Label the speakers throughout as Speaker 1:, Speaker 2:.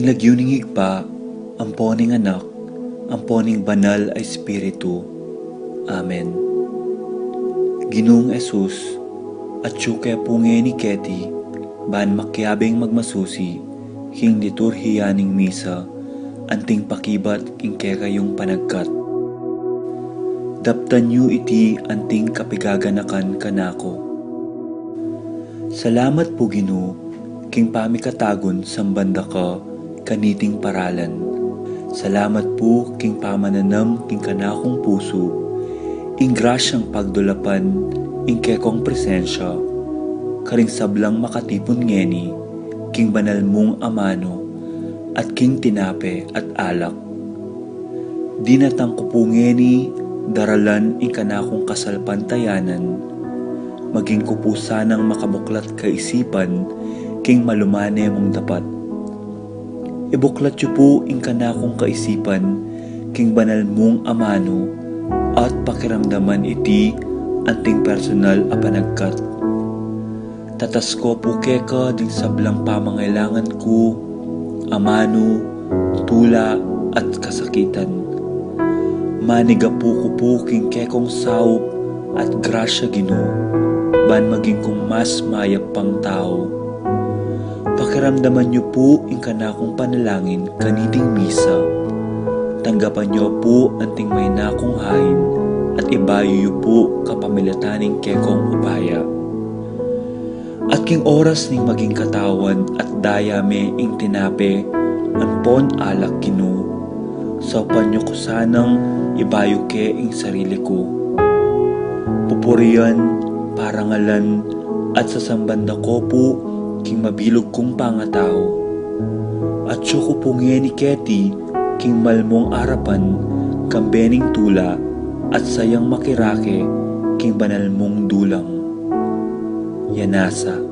Speaker 1: Nagyuning higpa, amponing anak, amponing banal ay espiritu. Amen. Ginoong Esus, at syuke punge ni Keti, ban makyabing magmasusi, king liturhiyaning misa, anting pakibat king kayong panagkat. Daptan yu iti anting kapigaganakan kanako. Salamat po Ginoo, king pamikatagon sambanda ka, kaniting paralan. Salamat po king pamananam king kanakong puso, ing grasyang pagdulapan, ing kekong presensya, karing sablang makatipon ngeni, king banal mong amano, at king tinape at alak. Dinatang ko po ngeni, daralan ing kanakong kasalpantayanan, maging ko po sanang makabuklat kaisipan, king malumane mong dapat. Ibuklat yu po ing kanakong kaisipan, king banal mong amano, at pakiramdaman iti anting personal a panagkat. Tatas ko po keka ding sablang pamangailangan ko, amano, tula at kasakitan. Maniga po ko po king kekong saup at grasya Ginoo, ban maging kong mas mayap pang tao. Pakiramdaman niyo po ing kanakong panalangin kaniting misa. Tanggapan niyo po anting may nakong hain at ibayo niyo po kapamilataning kekong upaya. At king oras ning maging katawan at dayame ing tinape, anpon alak Ginoo. Saupan niyo ko sanang ibayo ke ing sarili ko. Pupurian, parangalan, at sasambanda ko po king mabilog kong pangatao. At syuko po ni Keti, king malmong arapan, kambening tula, at sayang makirake, king banal mong dulang. Yanasa.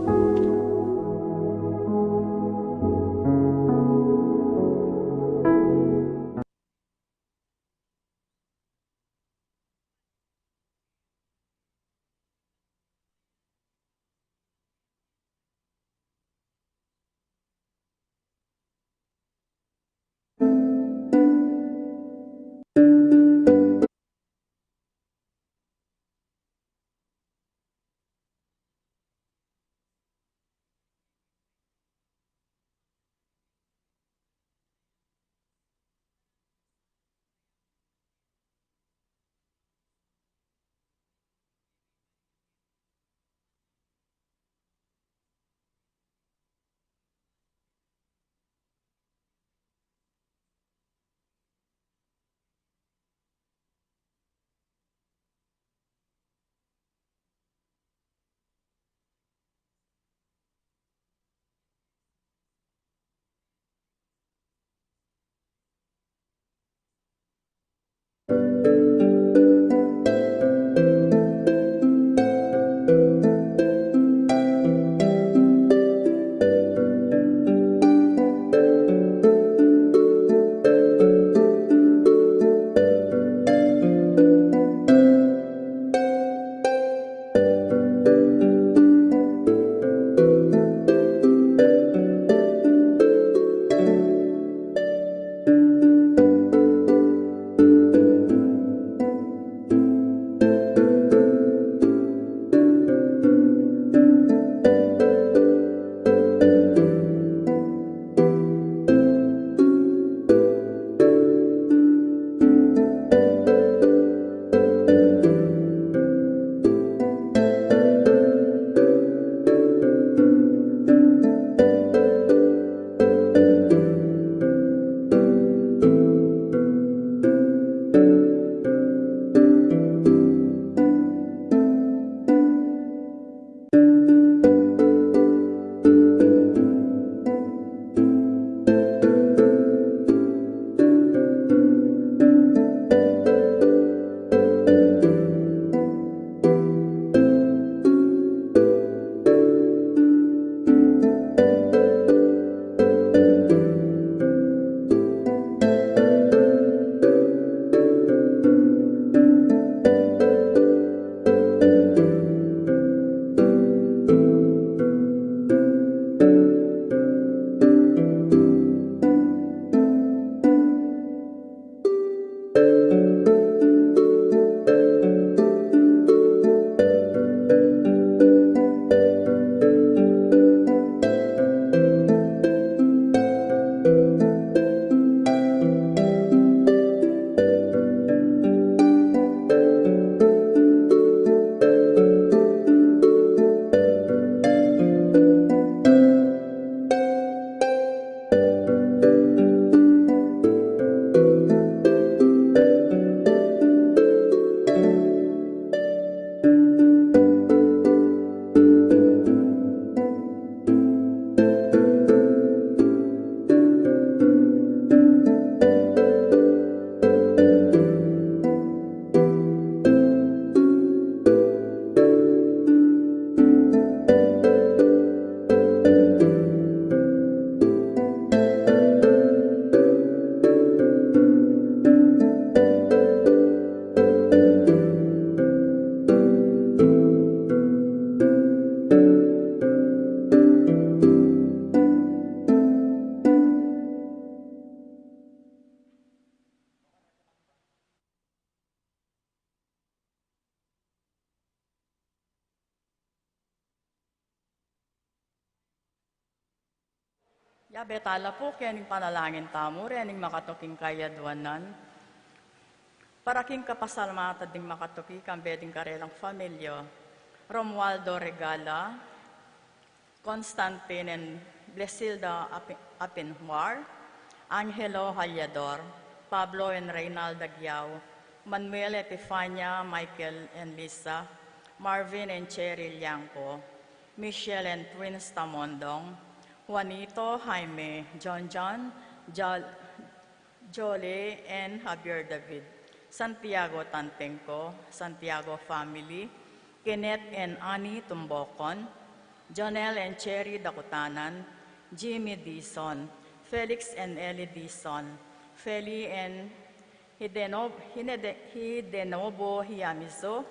Speaker 2: Betala po kiyaning panalangin tamo, rening makatuking kayadwanan. Para king kapasalamatan ding makatuki kang beding karelang pamilya. Romualdo Regala, Constantine and Blesilda Apinhuar, Angelo Halyador, Pablo and Reynaldo Aguiao, Manuel Epifania, Michael and Lisa, Marvin and Cheryl Liangco, Michelle and Twins Tamondong, Juanito, Jaime, John, Jolie, and Javier David, Santiago Tantenco, Santiago family, Kenneth and Annie Tumbocon, Jonel and Cherry Dakutanan, Jimmy Dison, Felix and Ellie Dison, Feli and Hidenobo Hiyamizo,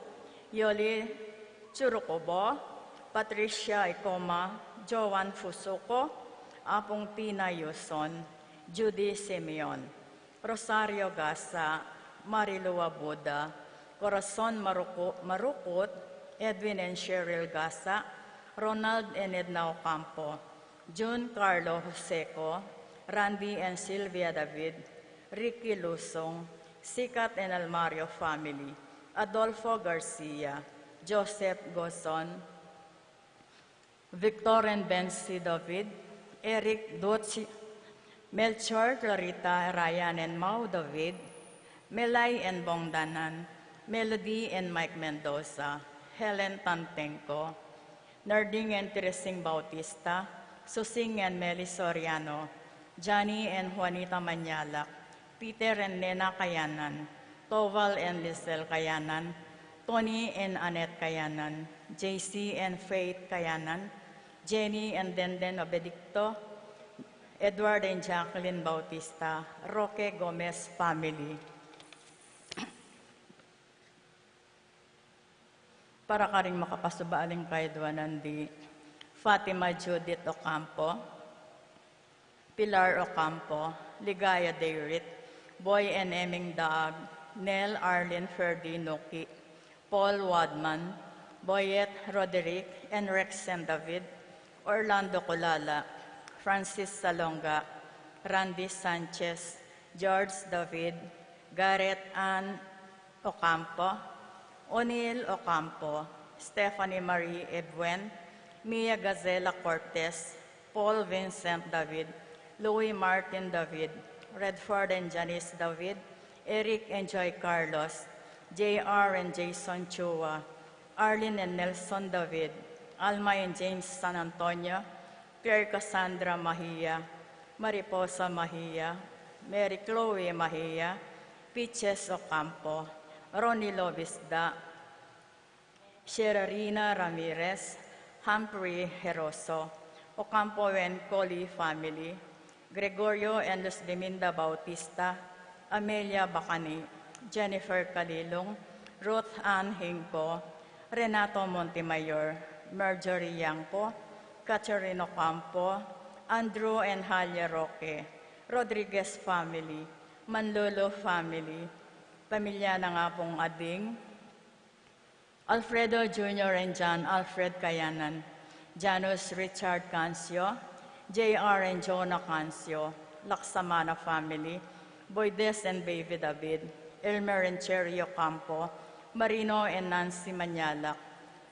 Speaker 2: Yoli Churukobo, Patricia Icoma, Joan Fusuko, Apong Tina Yuson, Judy Simeon, Rosario Gasa, Marilua Buda, Corazon Marukot, Edwin and Cheryl Gasa, Ronald and Edna Ocampo, June Carlo Joseco, Randy and Sylvia David, Ricky Lusong, Sikat and Almario family, Adolfo Garcia, Joseph Gozon, Victor and Bensi David, Eric Dochi, Melchor, Clarita, Ryan and Mau David, Melay and Bongdanan, Melody and Mike Mendoza, Helen Tantenco, Narding and Teresing Bautista, Susing and Meli Soriano, Johnny and Juanita Manyalak, Peter and Nena Kayanan, Toval and Lizelle Kayanan, Tony and Annette Kayanan, JC and Faith Kayanan, Jenny and Denden Obedicto, Edward and Jacqueline Bautista, Roque Gomez family. Para ka rin makapasubaling kaidwanan di Fatima Judith Ocampo, Pilar Ocampo, Ligaya Deirit, Boy and Eming Daag, Nel Arlene Ferdinoki, Paul Wadman, Boyet Roderick, and Rex and David, Orlando Colala, Francis Salonga, Randy Sanchez, George David, Garrett Ann Ocampo, O'Neill Ocampo, Stephanie Marie Ebuen, Mia Gazela Cortez, Paul Vincent David, Louis Martin David, Redford and Janice David, Eric and Joy Carlos, J.R. and Jason Chua, Arlene and Nelson David, Alma and James San Antonio, Pierre Cassandra Mahia, Mariposa Mahia, Mary Chloe Mahia, Peaches Ocampo, Ronnie Lobisda, Sherarina Ramirez, Humphrey Heroso, Ocampo and Coley family, Gregorio and Luz Deminda Bautista, Amelia Bacani, Jennifer Calilong, Ruth Ann Hingco, Renato Montemayor, Marjorie Yangco, Catherine Ocampo, Andrew and Halia Roque, Rodriguez family, Manlolo family, pamilya ng Apong Ading, Alfredo Jr. and John Alfred Kayanan, Janus Richard Cancio, J.R. and Jonah Cancio, Laksamana family, Boydes and Baby David, Elmer and Cherry Ocampo, Marino and Nancy Manyalak,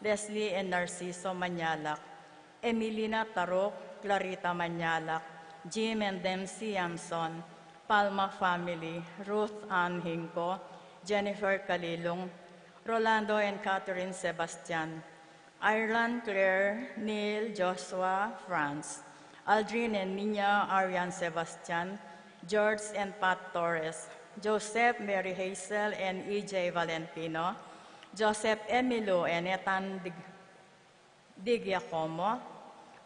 Speaker 2: Leslie and Narciso Manyalak, Emilina Tarok, Clarita Manyalak, Jim and Dempsey Yamson, Palma family, Ruth Ann Hingco, Jennifer Calilong, Rolando and Catherine Sebastian, Ireland Claire, Neil, Joshua, France, Aldrin and Nina Arian Sebastian, George and Pat Torres, Joseph, Mary Hazel, and E.J. Valentino, Joseph Emilio and Ethan Digiacomo,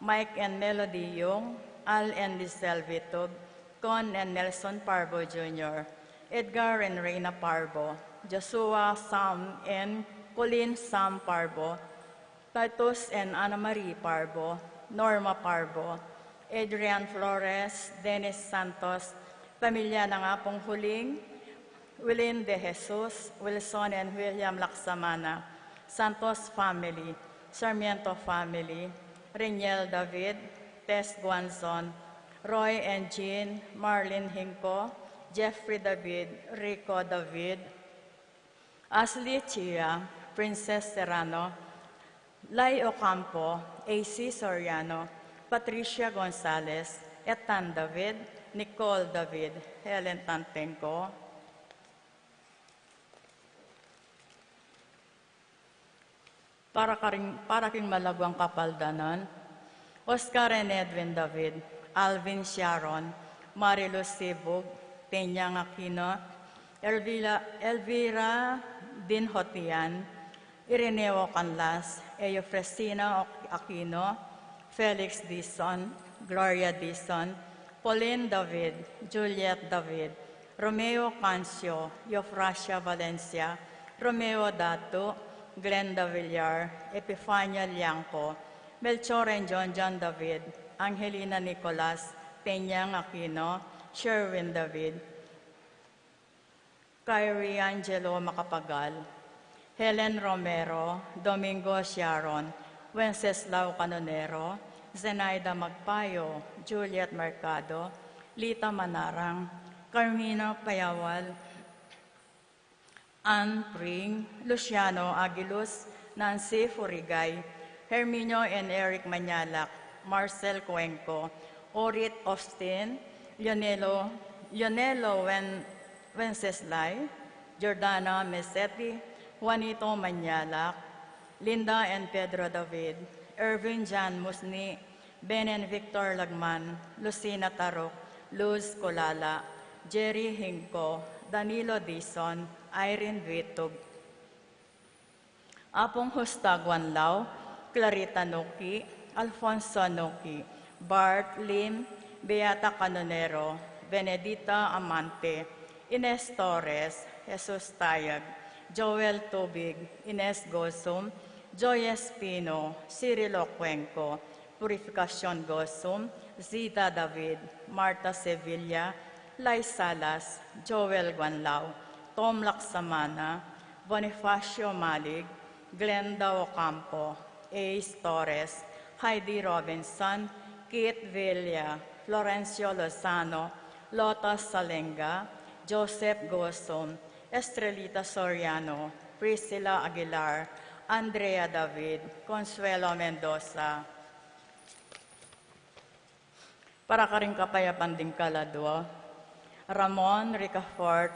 Speaker 2: Mike and Melody Young, Al and Lizelle Vitug, Con and Nelson Parbo Jr., Edgar and Reina Parbo, Joshua, Sam, and Colleen Sam Parbo, Titus and Ana Marie Parbo, Norma Parbo, Adrian Flores, Dennis Santos, pamilya ng Apong Huling, Willin De Jesus, Wilson and William Laksamana, Santos family, Sarmiento family, Reniel David, Tess Guanzon, Roy and Jean, Marlene Hinco, Jeffrey David, Rico David, Ashley Chia, Princess Serrano, Lai Ocampo, AC Soriano, Patricia Gonzalez, Etan David, Nicole David, Helen Tantenko, para king malagwang kapaldanan, Oscar and Edwin David, Alvin Sharon, Mariluz Sibug, Peñang Aquino, Elvira Dinhotian, Ireneo Canlas, Eufresina Aquino, Felix Dizon, Gloria Dizon, Pauline David, Juliet David, Romeo Cancio, Eufrasia Valencia, Romeo Dato, Glenda Villar, Epifania Liangco, Melchor and John David, Angelina Nicolas, Peñang Aquino, Sherwin David, Kyrie Angelo Macapagal, Helen Romero, Domingo Sharon, Wenceslao Canonero, Zenaida Magpayo, Juliet Mercado, Lita Manarang, Carmina Payawal, Ann Pring, Luciano Aguiluz, Nancy Furigay, Herminio and Eric Manyalak, Marcel Cuenco, Orit Austin, Lionelo Wenceslay, Jordana Mesetti, Juanito Manyalak, Linda and Pedro David, Irvin Jan Musni, Ben and Victor Lagman, Lucina Tarok, Luz Colala, Jerry Hinco, Danilo Dizon, Irene Vitug, Apong Hustagwan Lau, Clarita Noki, Alfonso Noki, Bart Lim, Beata Canonero, Benedita Amante, Ines Torres, Jesus Tayag, Joel Tubig, Ines Gosum, Joy Espino, Cirilo Cuenco, Purificación Gosum, Zita David, Marta Sevilla, Lai Salas, Joel Guanlao, Tom Laksamana, Bonifacio Malig, Glenda Ocampo, Ace Torres, Heidi Robinson, Kate Villa, Florencio Lozano, Lotus Salenga, Joseph Gosum, Estrelita Soriano, Priscilla Aguilar, Andrea David, Consuelo Mendoza. Para ka rin kapayapan din kaladwa, Ramon Ricafort,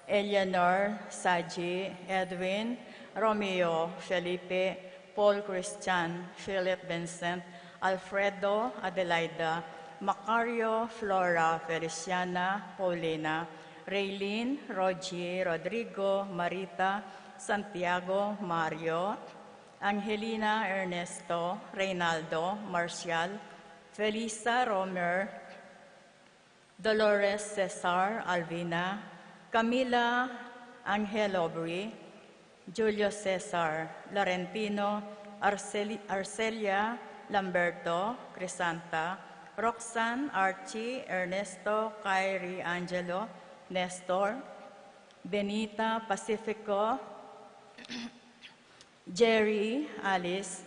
Speaker 2: Eleanor, Saji, Edwin, Romeo, Felipe, Paul Christian, Philip Vincent, Alfredo, Adelaida, Macario, Flora, Feliciana, Paulina, Raylene, Rogie, Rodrigo, Marita, Santiago, Mario, Angelina, Ernesto, Reynaldo, Marcial, Felisa, Romer, Dolores, Cesar, Alvina, Camila, Angel Aubrey, Julio Cesar, Laurentino, Arcelia, Lamberto, Crisanta, Roxanne, Archie, Ernesto, Kyrie, Angelo, Nestor, Benita, Pacifico, Jerry, Alice,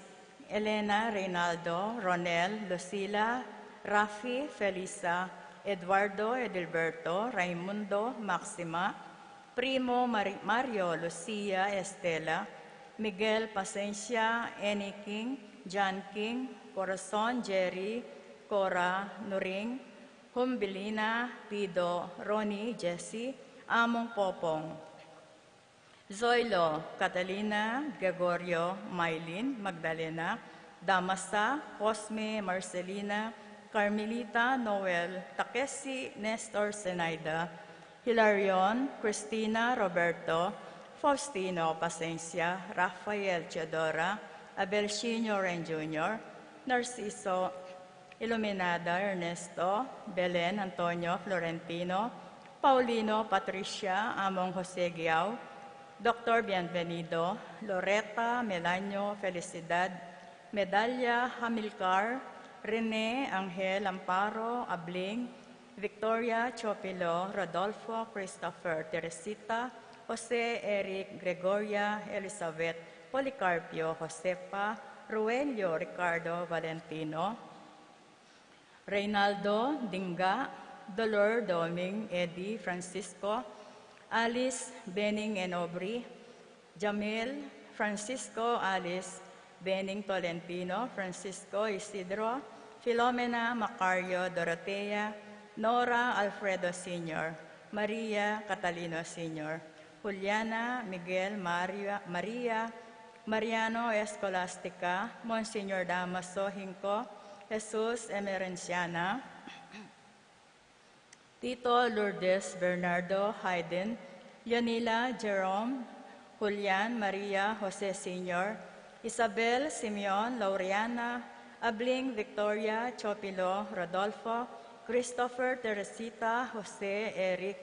Speaker 2: Elena, Reynaldo, Ronel, Lucila, Rafi, Felisa, Eduardo, Edilberto, Raimundo, Maxima, Primo, Mario, Lucia, Estela, Miguel, Pasencia, Annie King, John King, Corazon, Jerry, Cora, Nuring, Humbilina, Pido, Ronnie, Jessie, Among Popong, Zoilo, Catalina, Gregorio, Mylene, Magdalena, Damasa, Cosme, Marcelina, Carmelita, Noel, Takesi, Nestor, Zenaida, Hilarion, Cristina, Roberto, Faustino, Pasencia, Rafael, Teodora, Abelcino Ren Jr., Narciso, Iluminada, Ernesto, Belen, Antonio, Florentino, Paulino, Patricia, Among Jose Giao, Dr. Bienvenido, Loretta, Melanio, Felicidad, Medalla, Hamilcar, Rene, Angel, Amparo, Abling, Victoria, Chopilo, Rodolfo, Christopher, Teresita, Jose, Eric, Gregoria, Elizabeth, Policarpio, Josepa, Ruelio, Ricardo, Valentino, Reynaldo Dinga, Dolor Doming, Eddie Francisco, Alice Benning and Aubrey, Jamil Francisco Alice Benning Tolentino, Francisco Isidro, Filomena Macario Dorotea, Nora Alfredo Sr., Maria Catalino Sr., Juliana Miguel Maria Mariano Escolastica, Monsignor Damaso Hinco, Jesus Emerenciana, Tito Lourdes Bernardo Hayden, Leonila Jerome, Julian Maria Jose Sr., Isabel Simeon Laureana, Abling Victoria Chopilo Rodolfo, Christopher Teresita Jose Eric,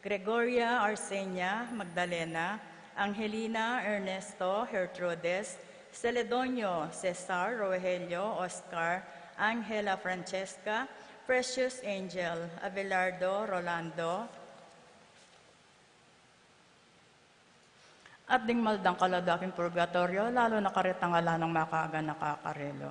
Speaker 2: Gregoria Arsenia Magdalena, Angelina Ernesto Gertrudes, Celedonio Cesar Rogelio Oscar, Angela Francesca, Precious Angel Abelardo Rolando, at ding maldang kaladaking purgatorio, lalo na karitangala ng makaaga nakakarelo.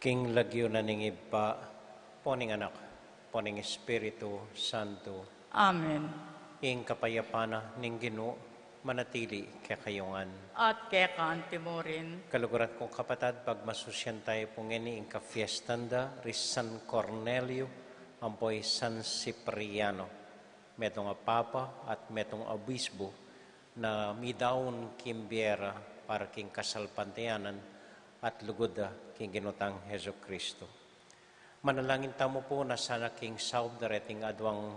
Speaker 3: King lagyo na ning iba, poning anak, poning Espiritu Santo.
Speaker 2: Amen.
Speaker 3: Ing kapayapana ning Ginoo manatili kakayungan.
Speaker 2: At kekaan timurin,
Speaker 3: Kaluguran kong kapatad, pagmasusyan tayo pungini ing kafiestanda, ris San Cornelio, ampoy San Cipriano. Metong papa at metong obispo na midaon kimbiera para king kasalpantayanan at lugod king ginutang Heso Kristo. Manalangin tamo po na sana king saub dareting adwang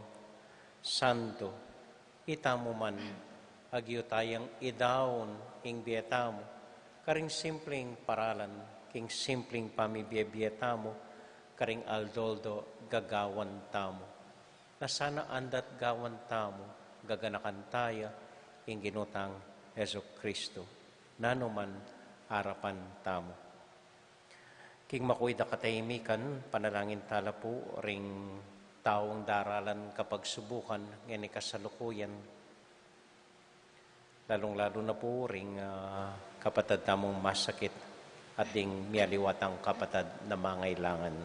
Speaker 3: santo, itamo man agyo tayang idaon ing biyetamo, karing simpleng paralan, king simpleng pamibiyebiyetamo, karing aldoldo gagawan tamo. Na sana andat gawan tamo, gaganakan taya, ing ginutang Heso Kristo. Nanuman harapan tamo. King makuida katahimikan, panalangin tala po ring taong daralan kapag subukan ngani kasalukuyan. Lalong-lalo na po ring kapatad tamong masakit at ding mialiwatang kapatad na mangailangan.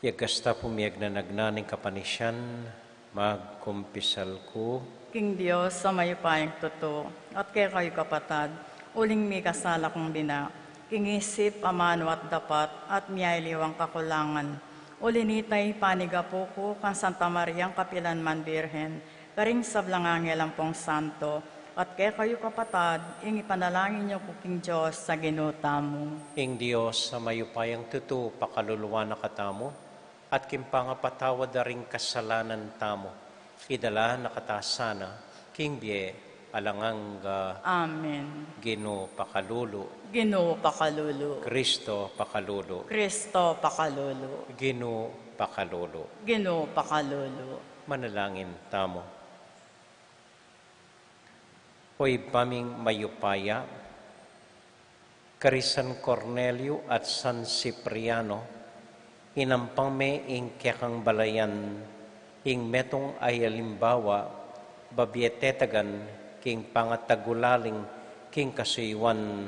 Speaker 3: Yagasta pumiyag na nagnaning kapanisyan, magkumpisal ko.
Speaker 2: King Diyos sa mayupayang totoo, at kaya kayo kapatad, uling mi kasala kong bina, king isip amano at dapat, at miyayliwang kakulangan. Ulinitay panigapo ko kang Santa Mariang Kapilanman Birhen, karing sablang angelampong santo, at kaya kayo kapatad, ing ipanalangin niyo ko king Diyos sa ginuta mo.
Speaker 3: Ing Diyos sa mayupayang tuto, pakaluluwa na katamo, at kimpangapatawad na ring kasalanan tamo. Idala nakatasana, king biye, alangang
Speaker 2: Amen.
Speaker 3: Ginoo pakalulu,
Speaker 2: Ginoo pakalulu.
Speaker 3: Kristo pakalulu,
Speaker 2: Kristo pakalulu.
Speaker 3: Ginoo pakalulu.
Speaker 2: Ginoo pakalulu.
Speaker 3: Manalangin tamo. Hoy paming mayupaya, kari San Cornelio at San Cipriano, inampang me ing kekang balayan, ing metong ay alimbawa, babietetagan, king pangatagulaling, king kasuywan,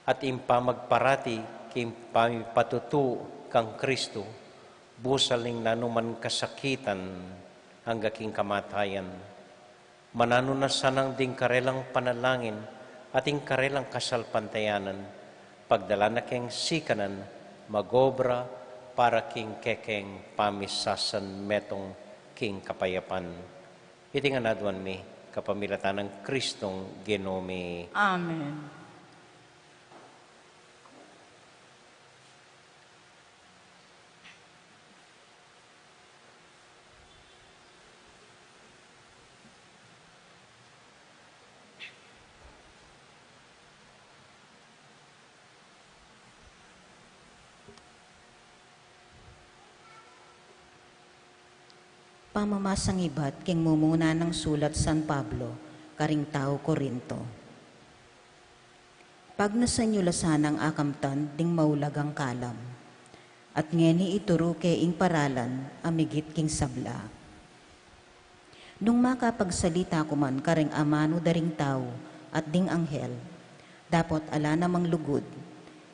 Speaker 3: at impamagparati, king pamipatutu kang Kristo, busaling nanuman kasakitan, hangga king kamatayan. manano na sanang ding karelang panalangin ating karelang kasalpantayanan, pagdala na keng sikanan, magobra para king kekeng pamisasan metong king kapayapan. Iti nga nadwan mi, kapamilatan ng Kristong Genomi.
Speaker 2: Amen.
Speaker 4: Pamamasang ibat king mumuna ng sulat San Pablo, karing tao Korinto. Pag nasanyulasan ang akamtan ding maulagang kalam, at ngeni ituro ke ing paralan amigit king sabla. Nung makapagsalita ko man karing amano daring tao at ding anghel, dapat ala namang lugod,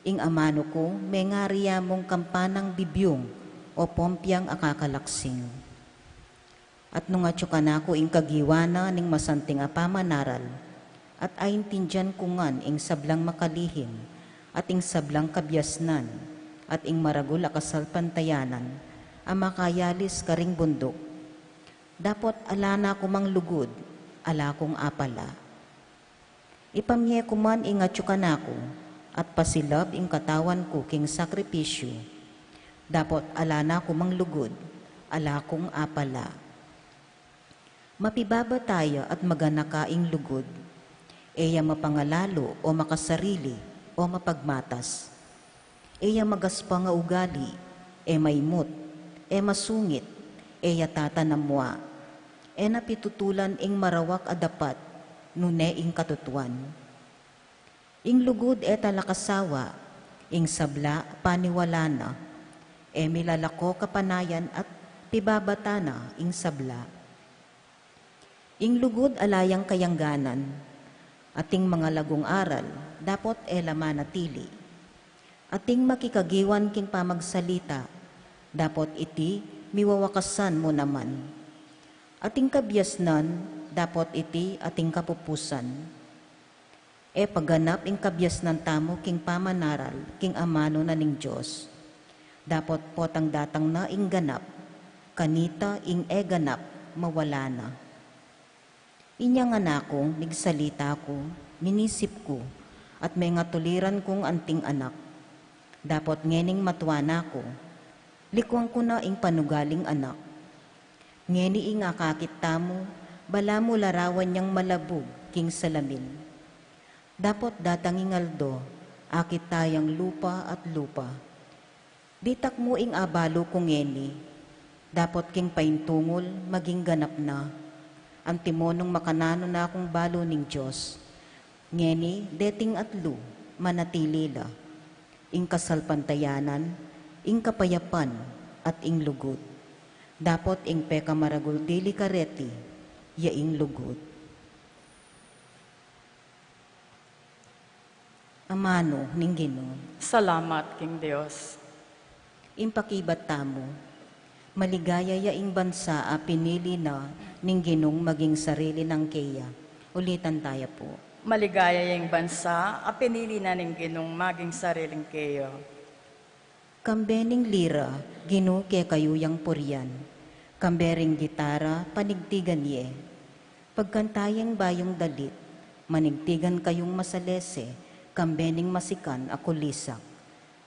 Speaker 4: ing amano ko may ngariya mong kampanang bibyong o pompyang akakalaksing. At nung atsukan ako ing kagiwana ning masanting apamanaral, at aintindyan kungan ing sablang makalihim, at ing sablang kabyasnan, at ing maragul akasalpantayanan, ang makayalis karing bundok. Dapot ala na kumang lugod, ala kong apala. Ipamye kuman ing atsukan ako, at pasilab ing katawan ko king sakripisyo. Dapot ala na kumang lugod, ala kong apala. Mapibaba tayo at maganakaing lugod, eya mapangalalo o makasarili o mapagmatas, eya magaspa nga ugali, e maimot, e masungit, eya tatanamwa, e napitutulan ing marawak adapat, nune ing katutuan. Ing lugod e talakasawa, ing sabla paniwala na, e milalako kapanayan at pibabata na ing sabla. Ing lugod alayang kayangganan, ating mga lagong aral, dapot ela manatili. Ating makikagiwan king pamagsalita, dapot iti miwawakasan mo naman. Ating kabyasnan, dapot iti ating kapupusan. E pagganap ing kabyasnan tamo king pamanaral, king amano na ning Diyos. Dapot potang datang na ing ganap, kanita ing ganap, mawala na. Inyang anakong nigsalita ko, minisip ko, at may nga tuliran kong anting anak. Dapot ngening matuana ko, likwang ko na ing panugaling anak. Ngeni ing akakit tamo, bala mo larawan niyang malabog, king salamin. Dapot datanging aldo, akit tayang lupa at lupa. Ditak mo ing abalo kong ngeni, dapot king paintungol, maging ganap na. Ang timonong makanano na akong balo ning Diyos. Ngeni, deting atlu, manatilila. Ing kasalpantayanan, ing kapayapan, at ing lugod. Dapot ing peka maragul dili kareti, yaing lugod. Amano ning Ginoo.
Speaker 2: Salamat, King Diyos.
Speaker 4: Impakibat tamo, maligaya yaing bansa a pinili na ning Ginong maging sarili ng keya. Ulitan tayo po.
Speaker 2: Maligaya yung bansa, pinili na ning Ginong maging sariling keyo.
Speaker 4: Kambening lira, Gino ke kayuyang puryan. Kambering gitara, panigtigan ye. Pagkantayang bayong dalit, manigtigan kayong masalese, kambening masikan ako lisak.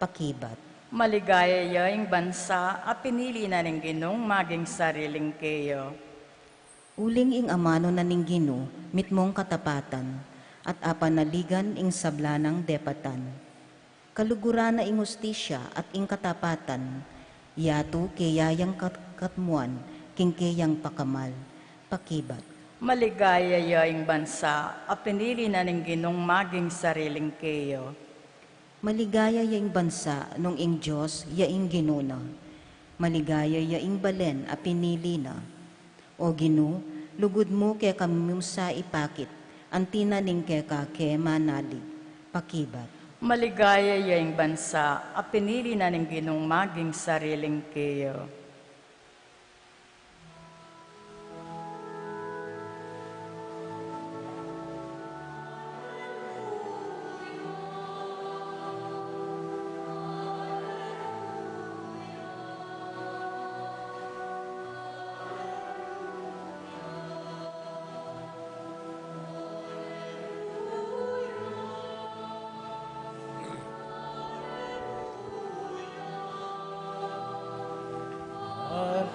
Speaker 4: Pakibat.
Speaker 2: Maligaya yung bansa, pinili na ning Ginong maging sariling keyo.
Speaker 4: Uling ing amano na ning Gino, mitmong katapatan, at apanaligan ing sablanang depatan. Kalugura na ing hustisya at ing katapatan, yato kayayang katmuan, king kayang pakamal, pakibat.
Speaker 2: Maligaya yung bansa, pinili na ning Ginong maging sariling keyo.
Speaker 4: Maligaya yaing bansa nung ing Diyos yaing ginuna. Maligaya yaing balen a pinili na. O Gino, lugod mo kaya kami sa ipakit, antina ning keka ke manali, pakibat.
Speaker 2: Maligaya yung bansa, pinili na ning Ginong maging sariling keyo.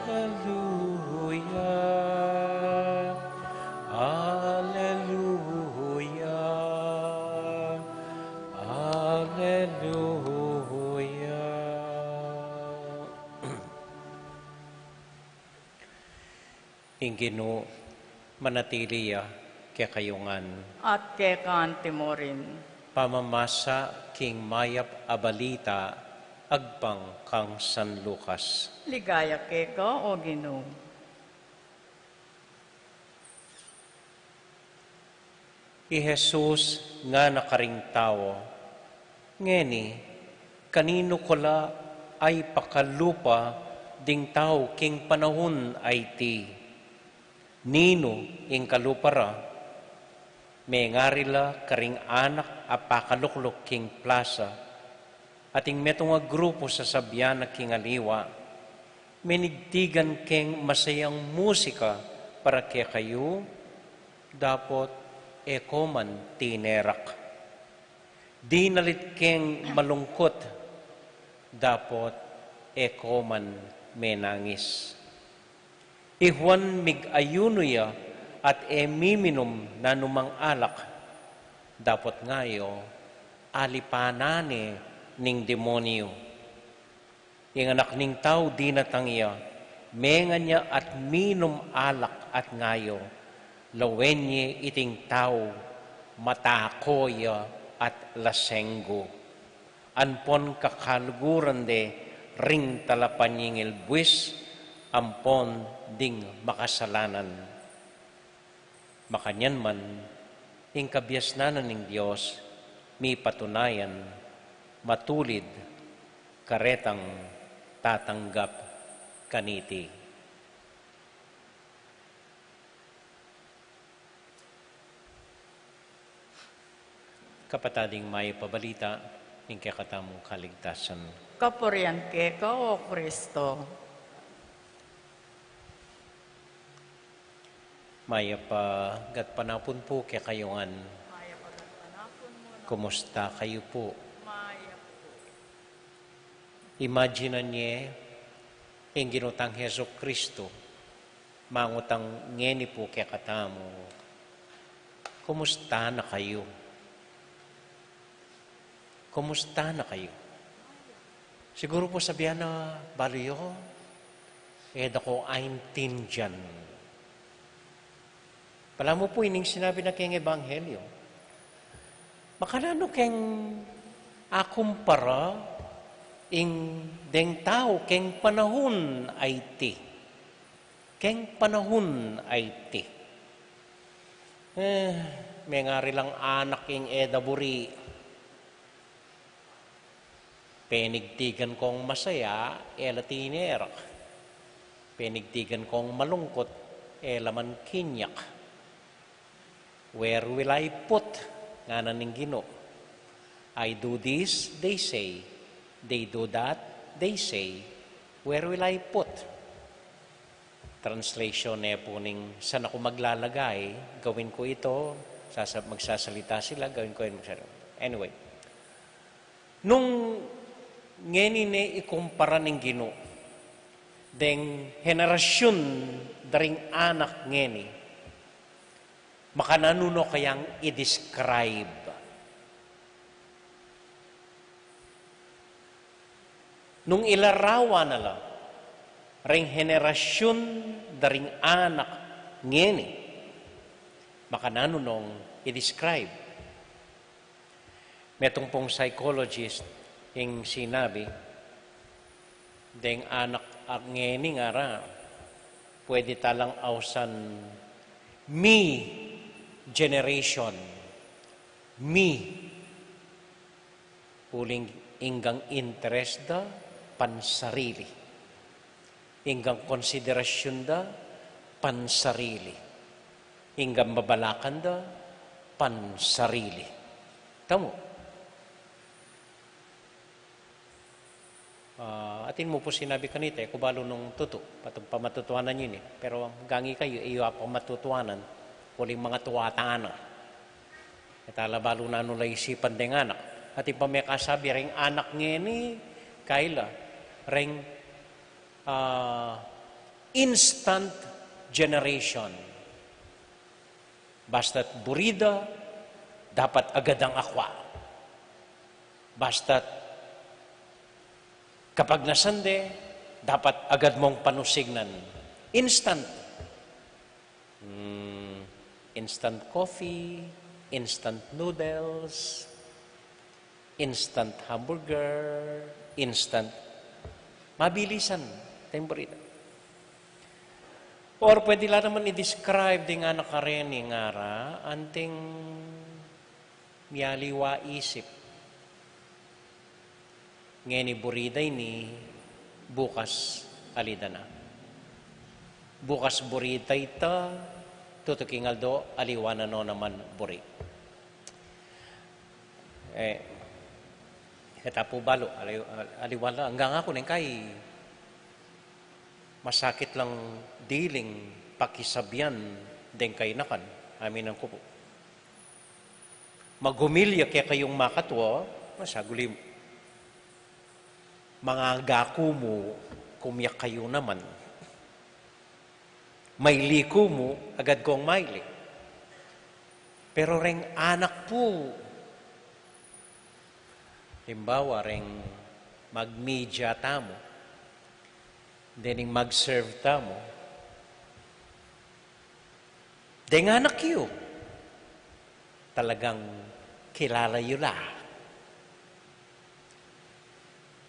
Speaker 3: Alleluia. Alleluia. Ingino manatiliya kaya kayungan.
Speaker 2: At kekaan timorin.
Speaker 3: Pamamasa king mayap abalita agpang kang San Lucas.
Speaker 2: Ligaya keka o Ginoo.
Speaker 3: I Jesus nga nakaring tao, ngeni, kanino kula ay pakalupa ding tao king panahon ay ti. Nino ing kalupara, may ngarila karing anak apakaluklok king plaza, ating metong nga grupo sa sabyan king aliwa, menigtigan king masayang musika para kaya kayo, dapat ekoman tinerak. Di nalit keng malungkot, dapat ekoman menangis. Ihuan mig-ayuno at emiminum na numang alak, dapat ngayo alipanane ning demonyo. Yung anak ning tao di natangya, menga niya at minum alak at ngayo, lawenye iting tao, matakoya at lasenggo. Anpon kakalguran de ring talapanyingil buwis, ampon ding makasalanan. Makanyan man, ing kabyasnanan ng Diyos, mi patunayan, matulid, karetang tatanggap kaniti. Kapatading may pabalita, ing kakatamong kaligtasan.
Speaker 2: Kapurian keka o Kristo.
Speaker 3: Maya pa gatpanapon po kaya kayongan.
Speaker 2: Maya pagpanapon mo na
Speaker 3: Kumusta kayo po?
Speaker 2: maya po.
Speaker 3: Imagine niya, ang ginutang Heso Kristo, mangutang ngeni po kaya katamo. Kumusta na kayo? Kumusta na kayo? Siguro po sabihan na, baliyo, dako aintin dyan. Pala mo po ining sinabi na keng Ebanghelyo. Makanano keng akumpara ing deng tao keng panahon ay ti. Keng panahon ay ti. May ngari lang anak ing edaburi. Penigtigan kong masaya, elatiner. Penigtigan kong malungkot, elaman kinyak. Where will I put? Nga naning Ginoo. I do this, they say. They do that, they say. Where will I put? Translation po ning saan ako maglalagay, gawin ko ito, magsasalita sila, gawin ko yun. Anyway, nung ngeni ne ikumpara ning Ginoo, deng henerasyon daring anak ngeni, makananuno kayang i-describe. Nung ilarawan na lang, ring henerasyon daring anak ngeni, makananunong i-describe. Metong pong psychologist yung sinabi, deng anak ngeni nga ra, pwede talang ausan me generation, me, uling inggang interest da, pansarili. Inggang konsiderasyon da, pansarili. Inggang babalakan da, pansarili. Tamo. Atin mo po sinabi kanita, kubalo nung tuto, patong pamatutuanan yun eh. Pero gangi kayo, iyo pamatutuanan, uling mga tuwatana. Italabalo na nula isipan deng anak. At ipamekasabi, ring anak ngeni, kaila, ring instant generation. Basta't burida, dapat agad ang akwa. Basta't kapag nasande, dapat agad mong panusignan. Instant. Instant coffee, instant noodles, instant hamburger, instant. Mabilisan, temporita. Or pwede lang naman i-describe di nga nakareni nga ra, anting miyaliwa isip. Ngeni buriday ni bukas alidana. Bukas buriday ta, tutukingal do, aliwana no naman buri. Eta po balo, aliwala, hanggang ako neng kay masakit lang diling pakisabyan den kay nakan, amin ang kupo. Magumilya kaya kayong makatwa, masaguli mga gaku mo, kumyak kayo naman. May liko mo, agad kong maili. Pero ring anak po, limbawa ring mag-media tamo, dening mag-serve tamo, deng anak yu, talagang kilala yula.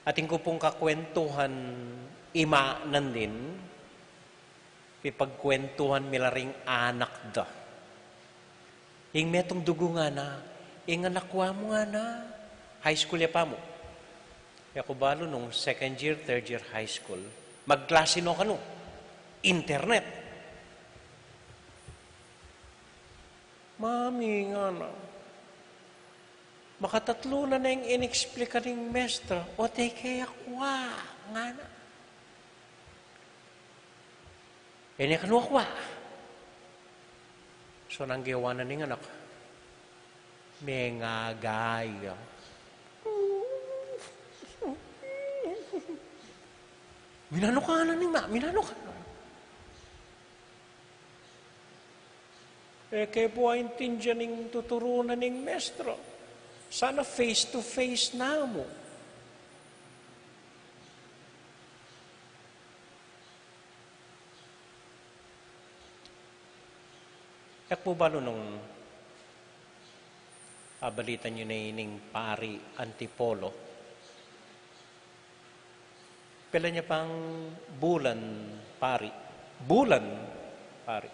Speaker 3: Ating ko pong kakwentuhan ima nandin, pipagkwentuhan milaring anak da. Ing metong dugo nga na, ing anakwa mo nga na, high school ya pa mo. Kaya ko balo nung second year, third year high school, magklase no kano, internet. Mami nga na, makatatlo na yung inexplika ng mestra, o te kaya kwa, nga na. Ini kanwa kwa. So nang gawa na ning anak, may nga gaya. Minano ka na ning ma, minano ka na. Kaya po ay intindihan ning tuturunan ning mestro. Sana face to face na mo. Yak po ba nung abalitan nyo na ining pari Antipolo? Pila niya pang bulan pari. Bulan pari.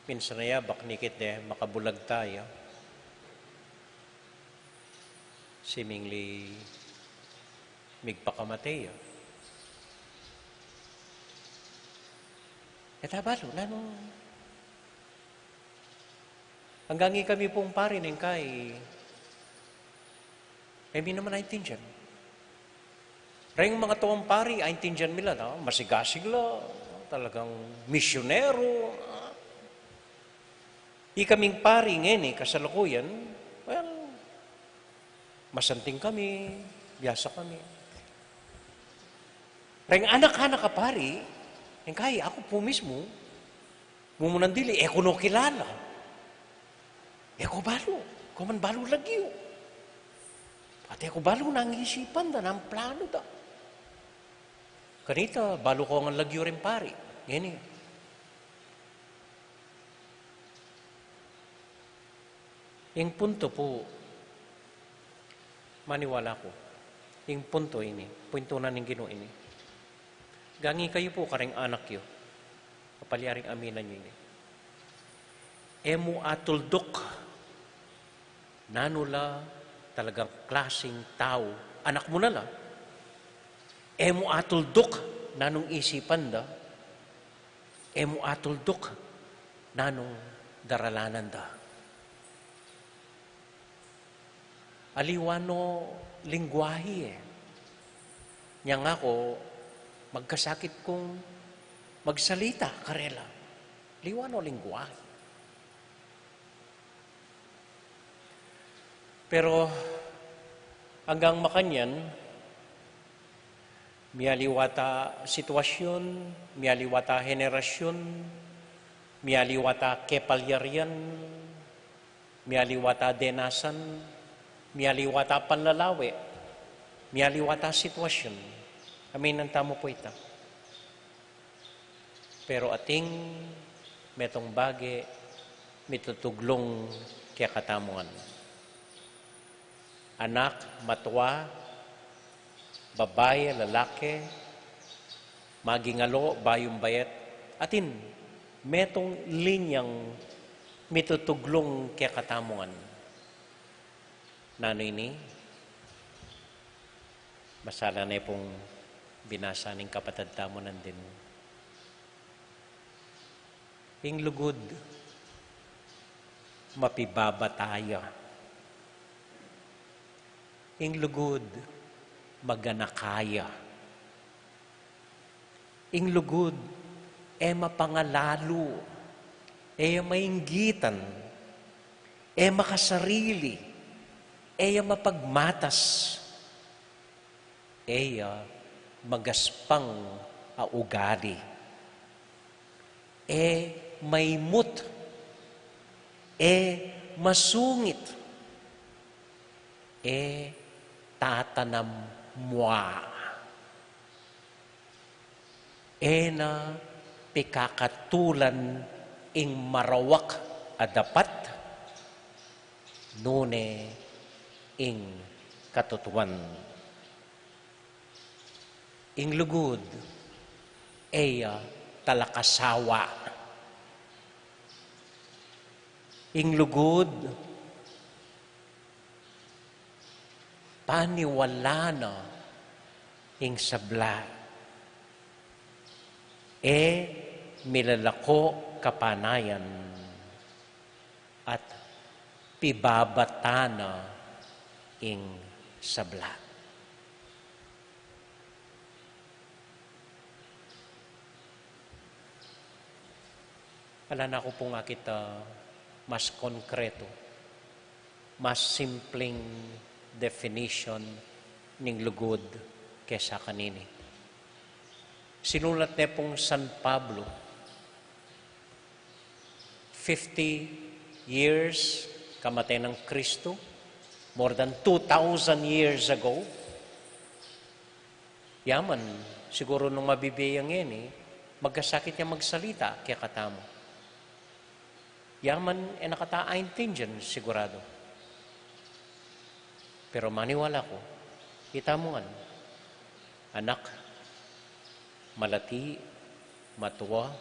Speaker 3: Pinsan na ya, baknikit makabulag tayo. Seemingly migpakamatay. Etabalo, lalo. Hanggang kami pong pari ng kay, may naman naintindihan. Ring mga tuwang pari, aintindihan nila, no? Masigasig la, talagang misyonero. Ikaming pari ngayon, kasalukuyan, well, masanting kami, biyasa kami. Ring anak-anak ka pari, yung kaya ako po mismo, mumunan dili, kuno kilala. Ko balo, kuman balo lagi. Pati ako balo nang isipan da, ng plano da. Kanita, balo ko ang lagyo rin pari. Yan eh. Yung punto po, maniwala ko, yung punto ini, punto na ng Ginoo ini. Gangi kayo po karing anak yo, kapalyaring aminan nyo ini. Emu atuldok, nanula talagang klaseng tao, anak mo na la. Emu atuldok, nanong isipan da. Emu atuldok, nanong daralanan da. Aliwano lingwahi Niyang ako, magkasakit kong magsalita karela. Liwano lingwahi. Pero hanggang makanyan, mialiwata sitwasyon, mialiwata henerasyon, mialiwata kepalyarian, mialiwata denasan, mialiwata panlalawi, mialiwata sitwasyon. Amin ang tamo po ita. Pero ating metong bagi, mitutuglong kaya katamuan. Anak, matwa, babae, lalaki, magingalo, bayong bayet, atin, metong linyang mitutuglong kaya katamuan. Nano ini, masala na pong binasa ng kapatid tamo nandin. Ing lugod, mapibabataya. Ing lugod, maganakaya. Ing lugod, mapangalalo, mainggitan, makasarili, mapagmatas, magaspang ugali, maimut, masungit, tatanam mua. Na pikakatulan ing marawak dapat nune ing katutuan. Ing lugod, talakasawa. Ing lugod, paniwala na ing sabla. Milalako kapanayan at pibabatana ing sabla. Ala na ko pong kita mas konkreto, mas simpleng definition ng lugod kesa kanini. Sinulat niya pong San Pablo, 50 years kamatay ng Kristo, more than 2,000 years ago. Yaman, siguro nung mabibiyang yan magkasakit niya magsalita kaya katamo. Yaman, nakataaintin dyan, sigurado. Pero maniwala ko, itamuan, anak, malati, matuwa,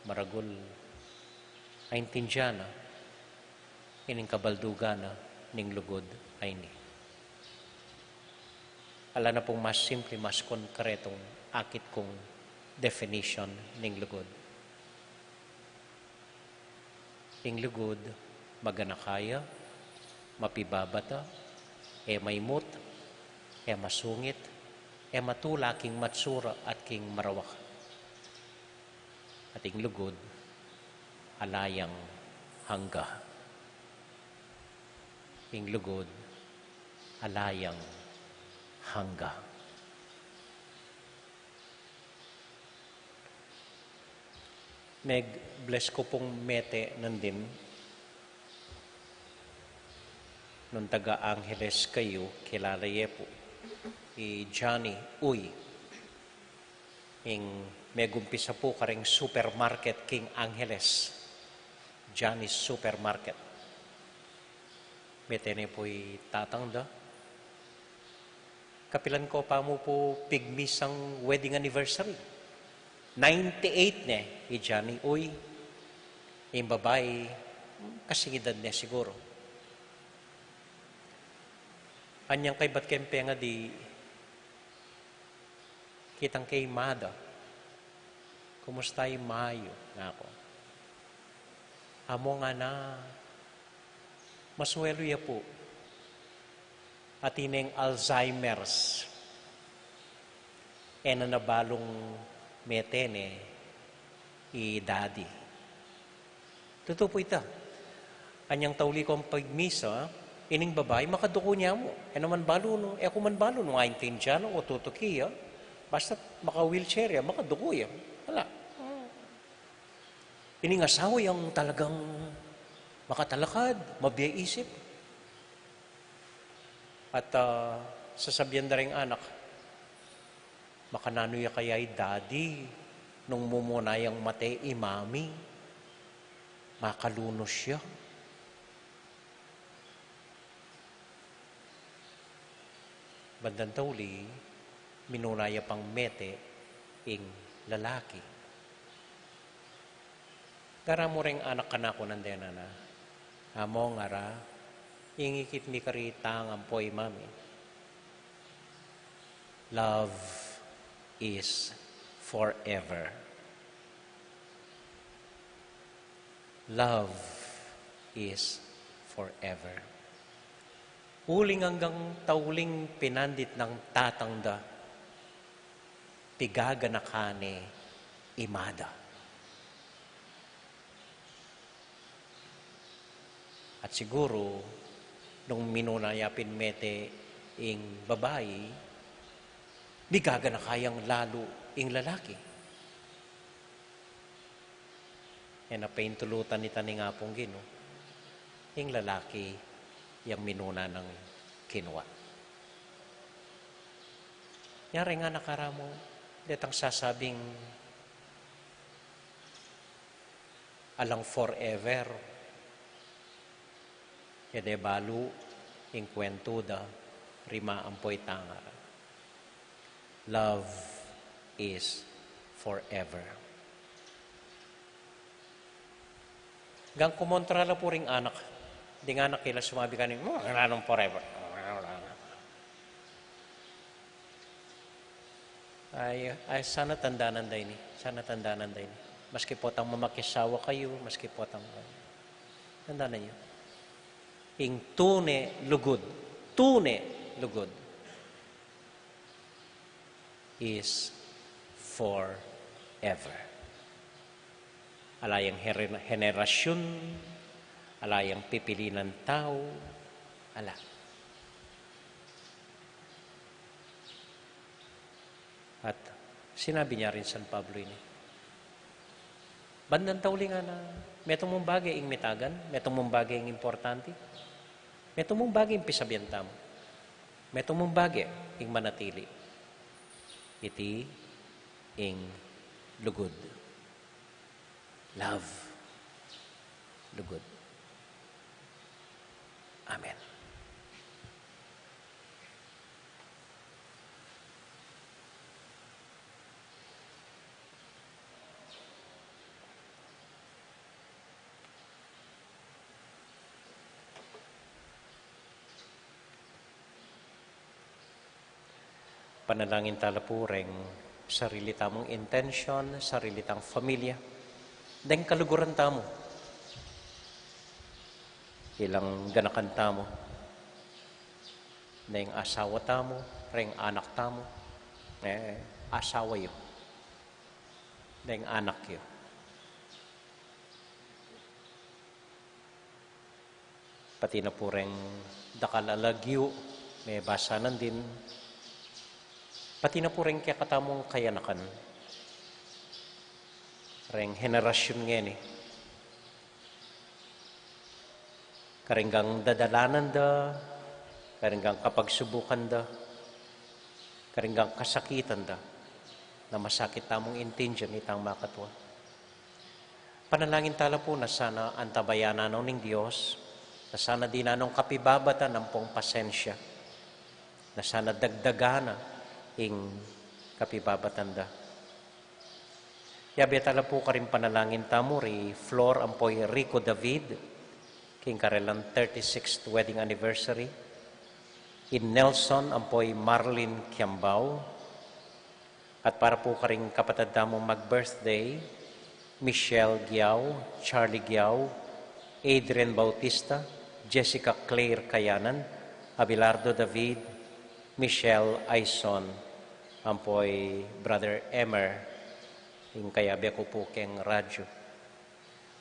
Speaker 3: maragul, aintindyana, ining kabaldugana, ning lugod, ay ni. Ala na pong mas simple, mas konkretong akit kong definition ning lugod. Ning lugod, maganakaya, mapibabata, maimut, masungit, matula king matsura at king marawak. At ing lugod, alayang hangga. Ing lugod, alayang hangga. Bless ko pong mete nandin nung taga Angeles kayo, kilala po. Johnny Uy. Megumpisa po karing supermarket King Angeles. Johnny's Supermarket. Metene po'y tatangda. Kapilan ko pa mo po pigmisang wedding anniversary. 98 ne, Johnny Uy. Yung babae, kasing edad niya siguro. Anyang kay ba't kempe nga di kitang kay Mada. Kumusta yung Mayo? Nga ako. Amo nga na maswelo ya po. At ineng Alzheimer's. Na nabalong metene i-daddy. Totoo po ito. Anyang tauli kong pagmisa, ining babae, makaduko niya mo. Naman balo, ako man balo, nung aintin dyan, o tutuki, Basta maka-wheelchair yan, makadugo yan. Wala. Iningasawa yung talagang makatalakad, mabiyay isip. At sasabihan na rin anak, makanano ya kaya'y daddy, nung mumunayang mate imami, makalunos siya. Bandang tauli, minunaya pang mete ing lalaki. Gara mo rin anak ka na ko nandena na, amo nga ra, ingikit mi karitang ampoy mami. Love is forever. Love is forever. Uling hanggang tauling pinandit ng tatangda, pigaga na kane imada. At siguro, nung minunayapin mete ing babae, bigaga na kayang lalo ing lalaki. E napaintulutan ni tani nga pong gino, ing lalaki yang minuna ng kinwa. Yari nga nakaramo, detang sasabing alang forever. Yade balu, ing kwentuda, rima ampoy tangara. Love is forever. Gang kumontra na po ring anak. Di nga anak kila sumabi ka rin, anong forever? Ay sana tandaanan day ni. Sana tandaanan day ni. Maski po tang mamakisawa kayo, maski po tang tandaanan niyo. Ing tune lugod is forever. Alayang henerasyon, alayang pipili ng tao, ala. At sinabi niya rin San Pablo ini, bandang tauli nga na, metong mong bagay ing mitagan, metong mong bagay ing importante, metong mong bagay ing pisabiantam, metong mong bagay ing manatili, iti ing lugod. Love. Lugod. Amen. Panalangin tala po ring sarili tamong intention, sarili tang familia, dahil kaluguran tamo. Ilang ganakan tamo, dahil asawa tamo, ring anak tamo, asawa yun, dahil anak yun. Pati na po ring dakalalagyo, may basanan din, pati na po rin kaya katamong kayanakan. Ring henerasyon ngayon eh. Karinggang dadalanan da, karinggang kapagsubukan da, karinggang kasakitan da, na masakit tamong intention itang makatwa. Panalangin tala po na sana antabayanan ng Diyos, na sana di nanong kapibabata ng pong pasensya, na sana dagdagana ing kapibabatanda. Yabi tala po karing panalangin tamo ri Flor ampoy Rico David king karelang 36th wedding anniversary. In Nelson ampoy Marlin Kiambao. At para po karing kapatid tamo mag-birthday, Michelle Giao, Charlie Giao, Adrian Bautista, Jessica Claire Kayanan, Abelardo David, Michelle Aison, ampoy Brother Emer, yung kayabi ko po keng radyo.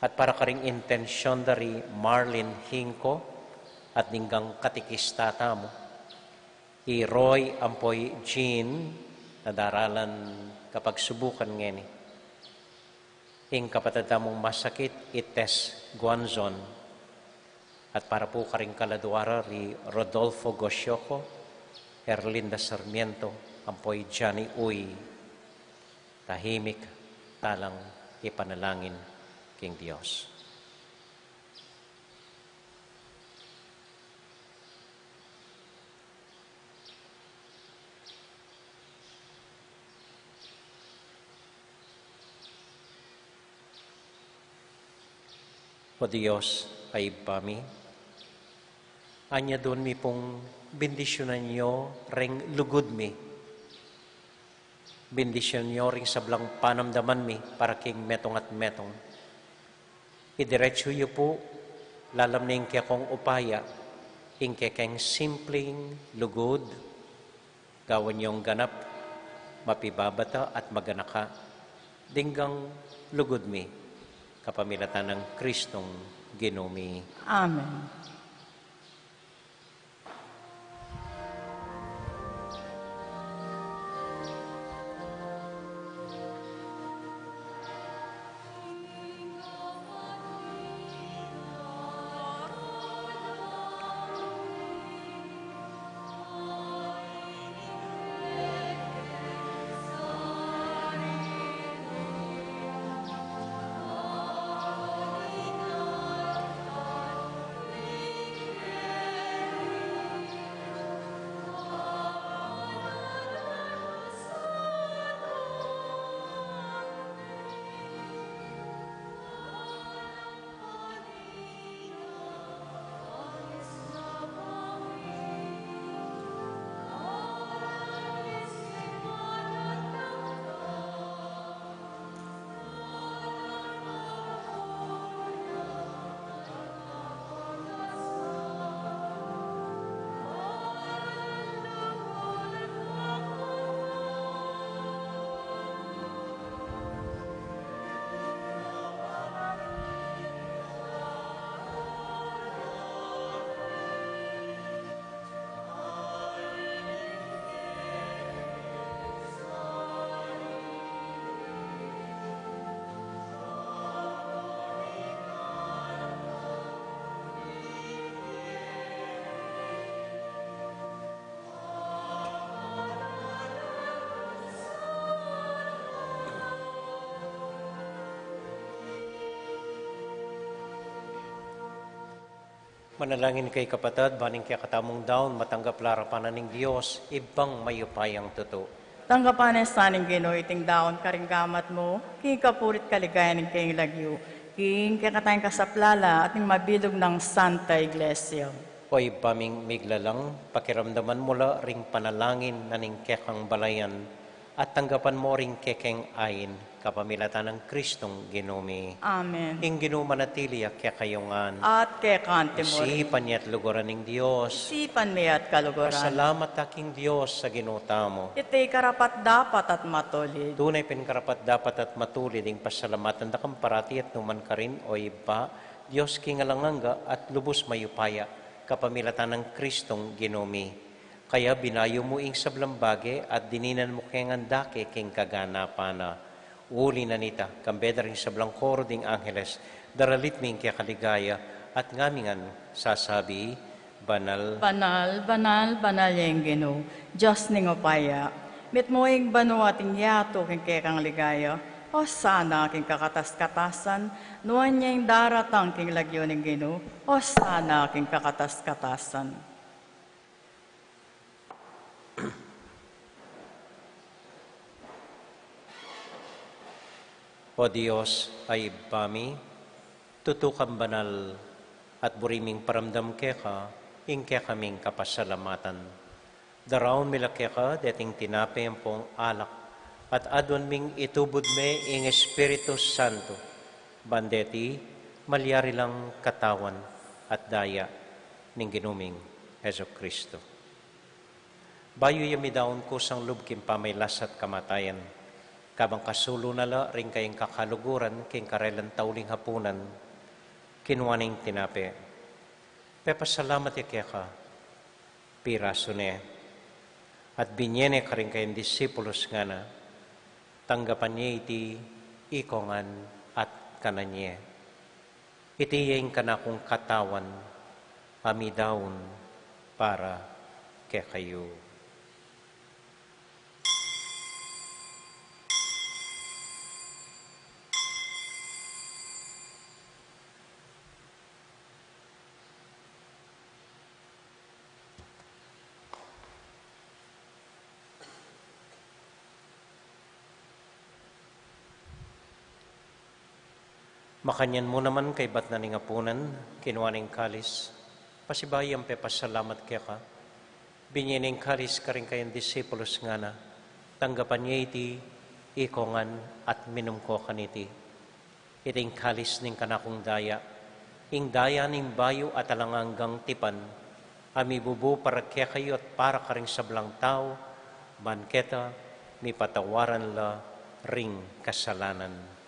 Speaker 3: At para karing intensyon dari Marlin Hinko at ninggang katikista tamo, i Roy ampoy Jean nadaralan kapag subukan ngeni. Ing kapatid mong masakit, ites Guanzon. At para po karing kaladuara ri Rodolfo Gosioco, Erlinda Sarmiento, ampoy Johnny Uy, tahimik talang ipanalangin king Dios. O Diyos ay pami, anya doon mi pong bendisyonan nyo ring lugod mi. Bendisyon nyo ring sablang panamdaman mi para king metong at metong. Idiretso yo po, lalam na kaya kong upaya, kaya keng simpleng lugod, gawan yung ganap, mapibabata at maganaka, dinggang lugod mi. Kapamilatan ng Kristong Ginumi.
Speaker 2: Amen.
Speaker 3: Manalangin kay kapatid, baning kaya katamong daon, matanggap larapanan ng Diyos, ibang mayupayang totoo.
Speaker 2: Tanggapan sa ning Ginoo iting daon karing gamat mo, king kapurit kaligayan ng king lagyo, king kakatayin kasaplala at ning mabilog ng Santa Iglesia.
Speaker 3: Hoy paming miglalang, pakiramdaman mula ring panalangin na ning kekang balayan, at tanggapan mo ring kekeng ayin, kapamilatan ng Kristong Ginumi.
Speaker 2: Amen.
Speaker 3: Ing ginumanatili kaya kayongan,
Speaker 2: At kay kante mo rin.
Speaker 3: isipan niya at lugaran ng Diyos.
Speaker 2: Sipan mi at kaluguran.
Speaker 3: Pasalamat aking Diyos sa ginuta mo.
Speaker 2: Ito'y karapat dapat at matulid.
Speaker 3: Tunay pinkarapat dapat at matulid ing pasalamatan da kang parati at numan ka rin o iba, Diyos kingalanganga at lubos mayupaya, kapamilatan ng Kristong Ginumi. Kaya binayo mo ing sablambage at dininan mo keng andake king kaganapan na. Uli na nita, kambeda rin sablang koro ding Angeles, daralit ming kaya kaligaya at ngamingan sasabi, banal.
Speaker 2: Banal, banal, banal yung Ginoo. Diyos ning upaya. Mit mo ing banu ating yato king kekang ligaya. O sana king kakatas-katasan, nuan niya yung daratang king lagyo ning Ginoo. O sana king kakatas-katasan.
Speaker 3: O Diyos ay bami, tutukang banal at buriming paramdam keka, ing kaming kapasalamatan. Daraon mila keka, deting tinape ang pong alak, at adon ming itubod me ing Espiritu Santo. Bandeti, malyari lang katawan at daya ning ginuming Heso Kristo. Bayo yami daon ko sang lubkim pamaylas at kamatayan, kabang kasulo nala ring kayong kakaluguran king karelan tauling hapunan, kinuwaning tinape. Pepasalamat ya kaya ka, piraso ne. At binyene ka rin kayong disipulos nga na, tanggapan niya iti ikongan at kananye. Iti yain ka na kong katawan, amidaon para kay kayo. Makanyan mo naman kay bat na ningapunan, kinuwaning kalis, pasibayang pasalamat kaya ka, binyining kalis ka rin kayong disipulos nga na, tanggapan niya iti, ikongan at minum ko kaniti. Iting kalis ning kanakong daya, ing daya ning bayo at alanganggang tipan, amibubu para kaya kayo at para ka rin sablang tao, banketa, mi patawaran la ring kasalanan.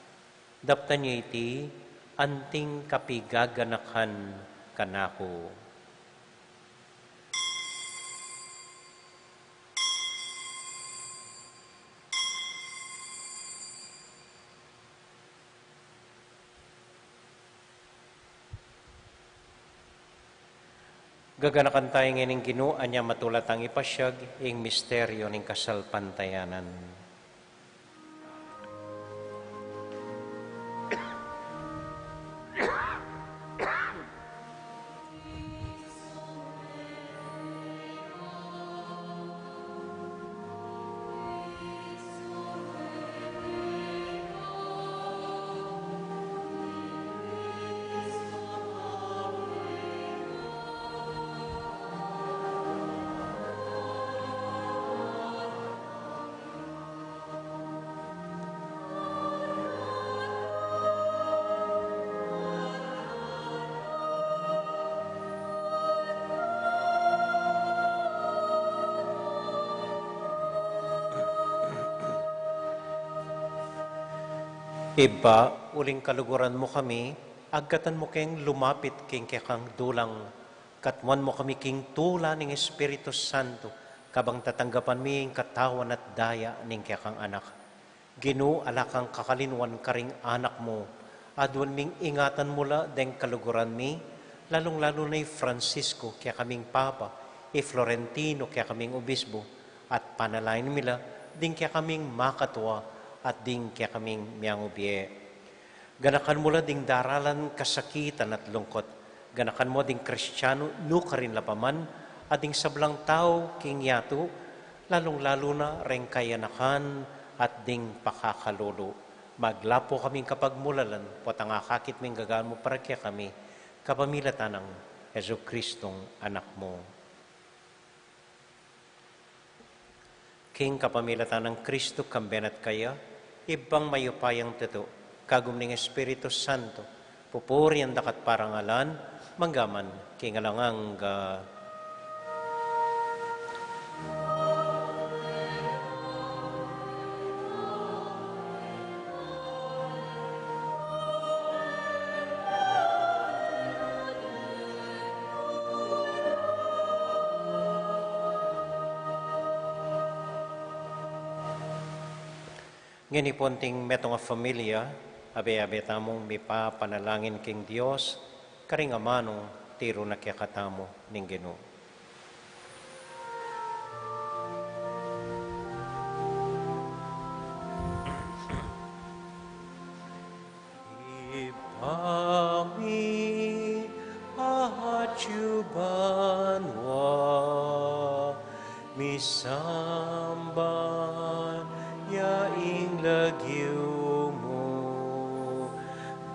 Speaker 3: Daptan niya iti, anting kapigaganakan kanako. Gaganakan tayo ngayon Ginoo, anya matulat ang ipasyag, ing misteryo ng kasalpantayanan. Iba, uling kaluguran mo kami, agatan mo keng lumapit king kekang dulang, katwan mo kami king tula ng Espiritu Santo, kabang tatanggapan mi ing katawan at daya ning kekang anak. Ginoo alakang kakalinwan karing anak mo, adwan ming ingatan mula deng kaluguran mi, lalong-lalo na Francisco, kaya kaming Papa, Florentino, kaya kaming Obispo, at panalain nila, ding kaya kaming makatwa, at ding kaya kaming miyang ubye. Ganakan mo la ding daralan kasakitan at lungkot. Ganakan mo ding Kristiyano, no ka rin lapaman, at ding sablang tao king yato, lalong-lalo na ring kayanakan at ding pakakalolo. Maglapo kaming kapag mulalan, pot ang akakit ming gagaan mo para kaya kami, kapamilatan ng Jesu Kristong anak mo. King kapamilatan ng Kristo, kambenat kaya, ibang mayupayang teto, kagum ning Espiritu Santo, pupuri ang dakat parangalan, manggaman, kingalangang Nginipunting metong familia, abe-abe tamong mipa panalangin king Dios, karing amanong tiro na kiyakatamo ning Ginoo. Ipami ahatyubanwa misamban yaing lagyo mo,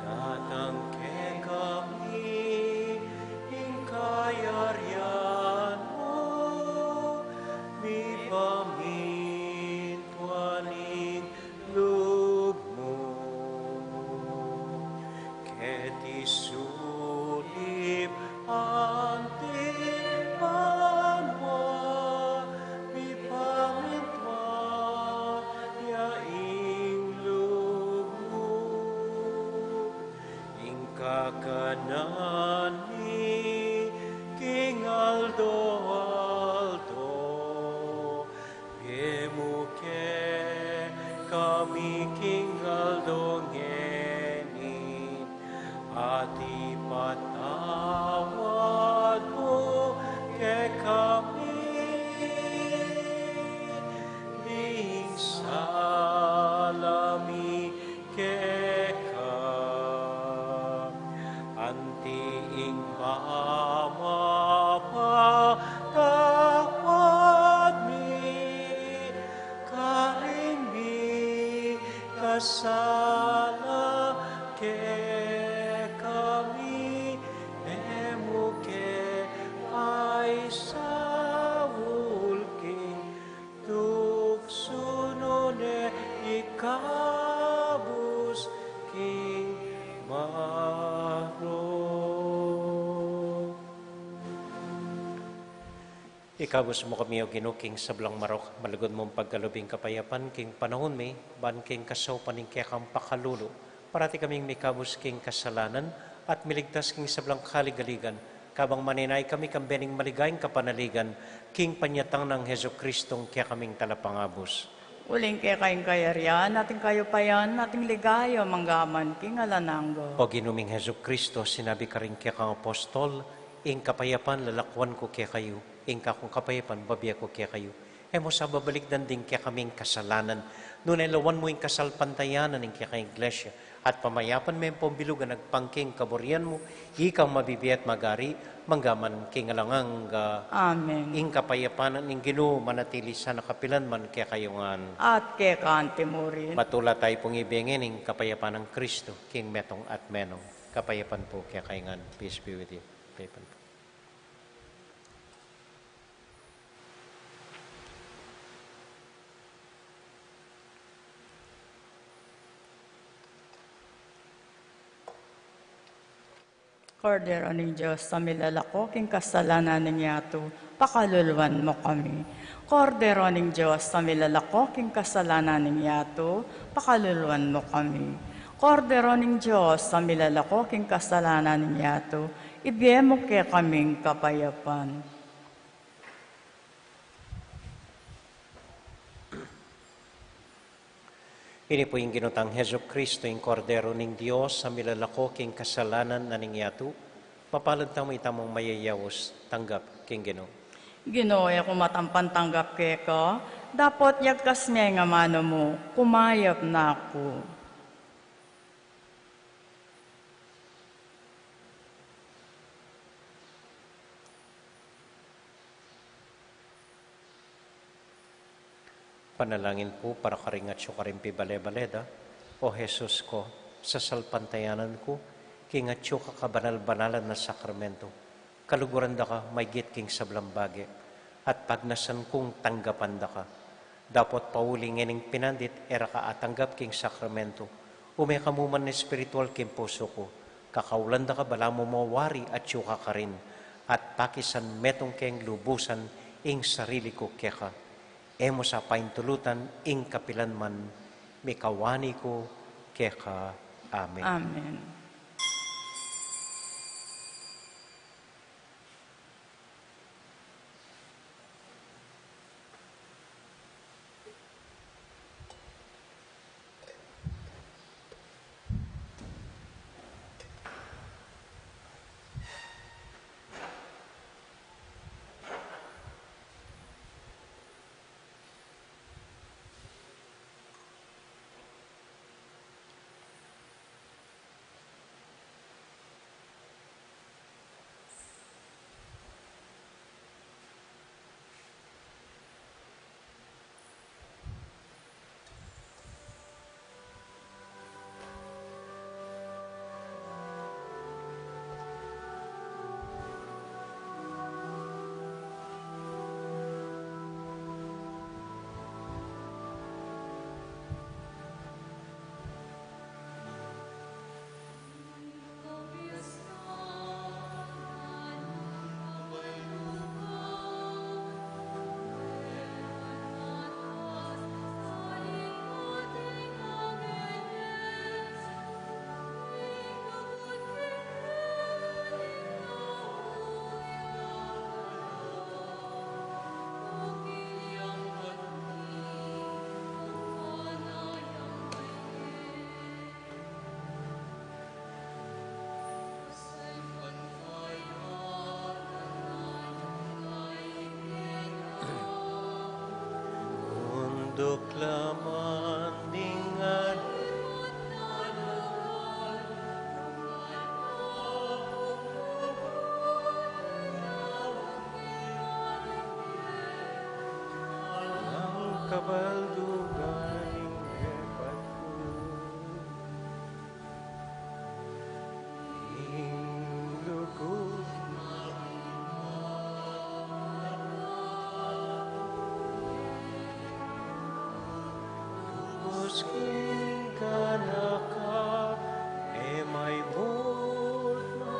Speaker 3: datang ke kami, ing kayaryan mo, mi pamintuaning loob mo, ket isulip anting panwa, mi pamintuan yaing loob mo, ing kakanan ni King Aldo, kingalongenin at ipatawad mo ke kami. Ding salami keka antiing mamapatawad mi karimbi kasala ke kami emuke ay saulking tuksunone ikabus king maro. Ikabus mo kami o ginuking sa blang marok, malagod mong pagkalubing kapayapan, king panahon may, ban king kasaw paning kekang pakalulo, parati kaming mikabus king kasalanan, at miligtas king sa blang kaligaligan, kabang maninay kami kambening maligayang kapanaligan, king panyatang ng Heso Kristong kaya kaming talapangabos.
Speaker 2: Uling kay kayong kayarian, nating kayo payan, nating ligayo, manggaman, king alananggo.
Speaker 3: O ginuming Heso Kristo, sinabi ka rin kaya kang apostol, ing kapayapan lalakwan ko kaya kayo, ing kakong kapayapan babiya ko kaya kayo. Mo sa babalik din kaya kaming kasalanan, nunay lawan mo ing kasalpantayanan ing kaya kang iglesia, at pamayapan may pambilugan nagpangking kaburian mo, ikaw mabibiyat magari, manggaman kingalangang
Speaker 2: Amen.
Speaker 3: ing kapayapanan ing Ginoo manatili sa nakapilan man kaya kayungan.
Speaker 2: At kay kantimurin.
Speaker 3: Matula tayo pong ibingin ing kapayapan ng Kristo, king metong at menong. Kapayapan po kaya kayungan. Peace be with you. Kapayapan po.
Speaker 2: Cordero ng Diyos, sa milalako, king kasalanan ng yato, pakaluluwan mo kami. Cordero ng Diyos, sa milalako, king kasalanan ng yato, pakaluluwan mo kami. Cordero ng Diyos, sa milalako, king kasalanan ng yato, ibiye mo kaya kaming kapayapan.
Speaker 3: Ini po yung ginutang Heso Kristo, yung kordero ng Diyos, sa milalako king kasalanan na ningyatu, papalad tamo itamong mayayawos, tanggap king Ginoo.
Speaker 2: Ginoo, kung matampan tanggap kay ko, dapat yagkas niya nga mano mo, kumayap na ako.
Speaker 3: Panalangin po para karingat siyo karimpi bale-baleda. O Jesus ko, sa salpantayanan ko, kingat siyo kakabanal-banalan na sakramento. Kaluguran da ka, may git king sablambage. At pagnasan kong tanggapan da ka. Dapat paulingin ng pinandit, era ka atanggap king sakramento. Umeka mo man espiritual king puso ko. Kakaulan da ka, bala mo mawari at siyo ka rin. At pakisan metong keng lubusan, ing sarili ko keka. Emo sa paintulutan, ing kapilan man, mikawani ko, keka. Amen.
Speaker 2: Amen.
Speaker 3: duklaman dingan ang kabalduganing hebat ko. Inglugod Buskin ka na ka, may buot na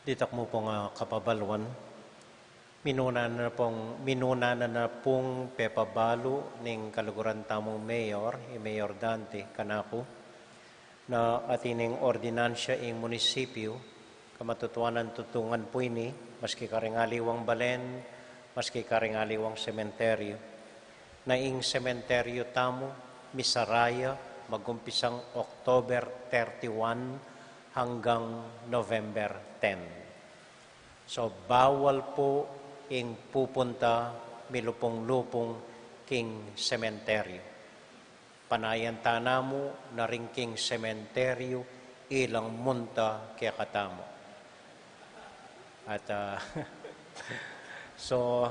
Speaker 3: ditak mo pong kapabalwan. Minuna na pong pepabalo ning kaluguran tamong mayor, Mayor Dante Canaco, na atining ordinansya ing munisipyo, kamatutuanan tutungan po ini, maski karingaliwang balen, maski karingaliwang sementeryo. Na ing sementeryo tamo, misaraya, magumpisang October 31 hanggang November 10. So, bawal po ing pupunta milupong-lupong king sementeryo. Panayan tanamo na ring king sementeryo ilang munta kaya katamo. At so,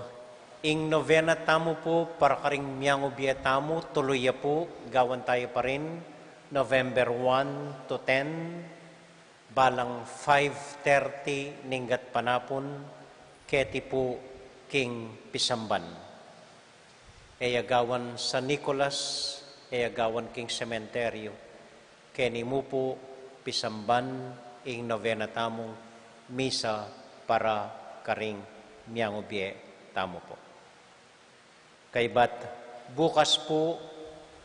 Speaker 3: ing novena tamo po para karing miyang ubiya tamo, tuloy po, gawan tayo pa rin, November 1 to 10, balang 5:30 ninggat panapon, keti po king Pisamban. Gawan sa Nicolas, gawan king sementeryo, keni mo po Pisamban ing novena tamong misa para karing miyang ubye tamo po. Kaybat bukas po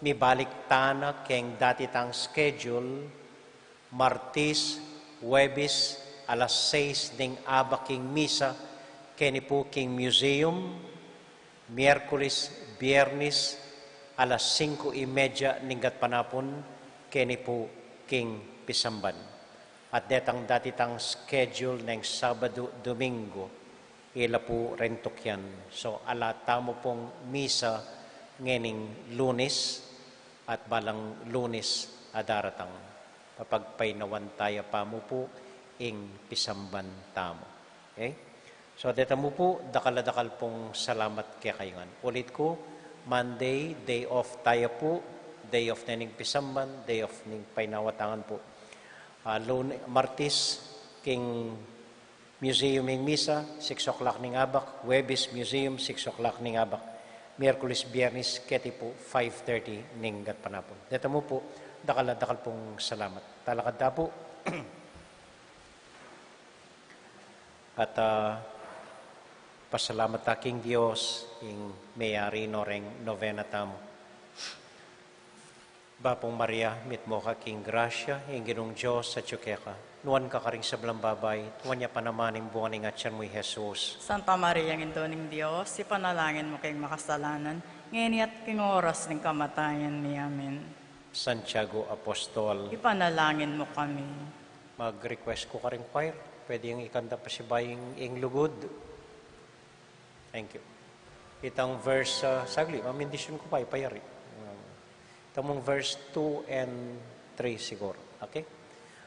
Speaker 3: mibalik tana keng dati tang schedule, Martis, Huwebes, alas 6 ning abaking misa, keni po king museum, Miyerkules, Biyernes, alas 5:30 ninggat panapon, keni po king Pisamban. At detang dati tang schedule ng Sabado, Domingo, ila po rentok yan. So, alata mo pong misa ngening Lunes at balang Lunes adaratang. Papagpainawan tayo pa mo po ing Pisamban tamo. Okay? So, deta mo po, dakal-dakal pong salamat kaya kayongan. Ulit ko, Monday, day off tayo po, day off na ning Pisamban, day off ning painawatangan po. Martis, king museum ing misa, 6 o'clock ning abak. Huwebes, museum, 6 o'clock ning abak. Miyerkules, Biyernes, keti po, 5:30 ning gat panapon. Dito mo po, dakal pong salamat. Talakad na po. At pasalamat aking Diyos, ing mayari no reng novena tamo. Bapong Maria, mit mo ka king grasya, ing ginong Diyos sa tsukeka. Nuwan ka karing sa babay, tuwan niya panamaning buwaning atyan mo'y Jesus.
Speaker 2: Santa Maria, ng ning Diyos, ipanalangin mo kayong makasalanan, ngayon at king oras ng kamatayan ni Amen.
Speaker 3: Santiago Apostol,
Speaker 2: Ipanalangin mo kami.
Speaker 3: mag-request ko karing choir. Pwede yung ikanta pa si Baying ing lugod. Thank you. Itang verse, sagli, mamindisyon ko pa, ipayari. Itang verse 2 and 3 siguro. Okay?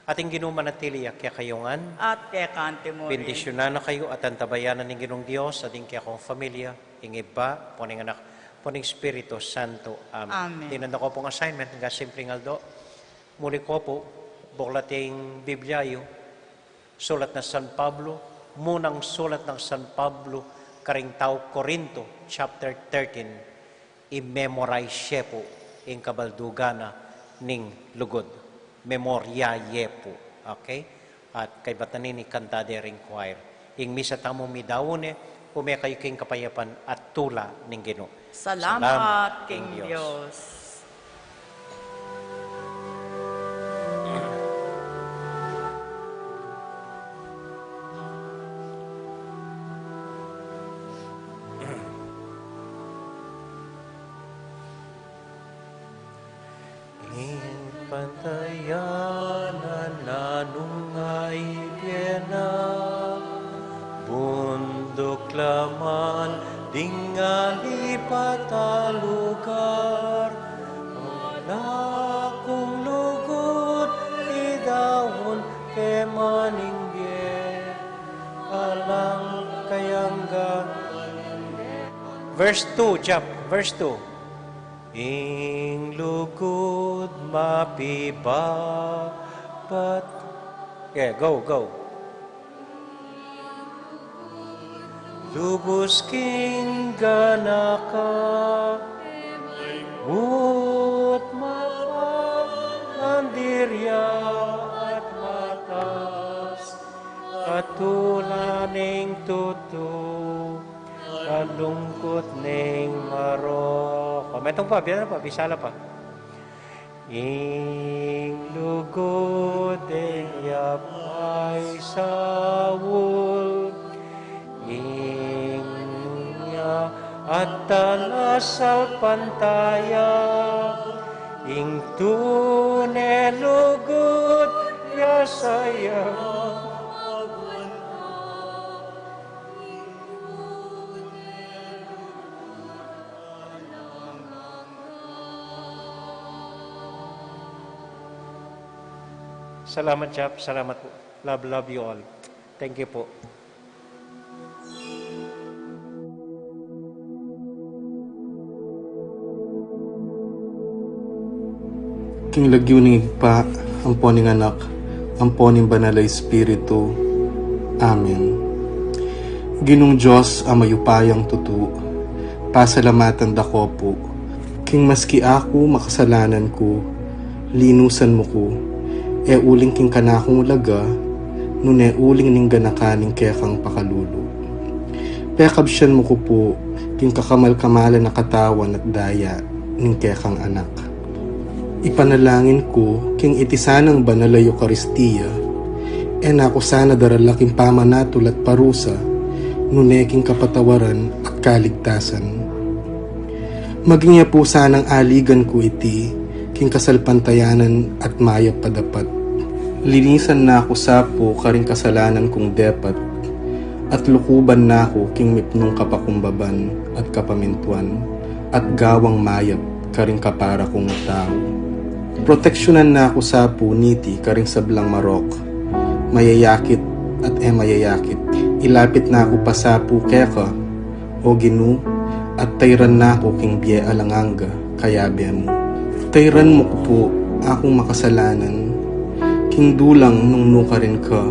Speaker 3: Ating ginumanatili kaya kayongan,
Speaker 2: at kay kanti mo rin.
Speaker 3: bendisyonan na kayo at antabayanan ng Ginong Diyos, ating kaya kong familia, ingiba, poning anak, poning Espiritu Santo. Amen.
Speaker 2: Amen.
Speaker 3: Tinanda ko pong assignment, nga simpleng aldo. Muli ko po, buklating Biblia sulat na San Pablo, munang sulat ng San Pablo, karing tao Corinto, chapter 13, i-memorize po in kabaldugana ning lugod. Memorya po. Okay? At kay Batanini Cantade ring choir. Ing misa tamo midawone, kayo king kapayapan at tula ning Ginoo.
Speaker 2: Salamat, King Diyos.
Speaker 3: Pantayanan nanungay piyena, bundok laman, dingali patalugar, wala kong lugod, idawon ke maningge, alang kayangga. Verse 2, Jap, verse 2. Ing lugod mapibabat. Yeah, go. Lubos king ganaka, wut mapandirya at matas, at tulaning tutu, kalungkot ning marok. Metong pa, biyan pa, bisala pa. Ing lugod yapay sawul, ing niya at talasal pantaya, ing tunelugod yasaya. Salamat, Jap. Salamat po. Love you all. Thank you po.
Speaker 5: King lagyo ning igpa, ampo ning anak, ampo ning banalay Espiritu. Amen. Ginong Diyos ang mayupayang tutu, pasalamatan dako po. King maski ako makasalanan ko, linusan mo ko, uling king kanakong ulaga, nune uling ning ganakaning kekang pakalulu. Pekabsyan mo ko po, king kakamal-kamalan na katawan at daya, ning kekang anak. Ipanalangin ko, king itisanang banalay Eucharistia, nako sana daralaking pamanatul at parusa, nune king kapatawaran at kaligtasan. Maging niya po sanang aligan ko iti, king kasalpantayanan at mayap padapat. Linisan na ako sapo karing kasalanan kong depat, at lukuban na ako king mipnong kapakumbaban at kapamintuan, at gawang mayap karing kapara kong tao. Proteksyonan na ako sapo niti karing sablang marok, mayayakit at mayayakit. Ilapit na ako pasapo keka, o Ginu, at tayran na ako king biye alanganga, kayabe mo. Tayran mo ko po akong makasalanan, king dulang nung nuka rin ka,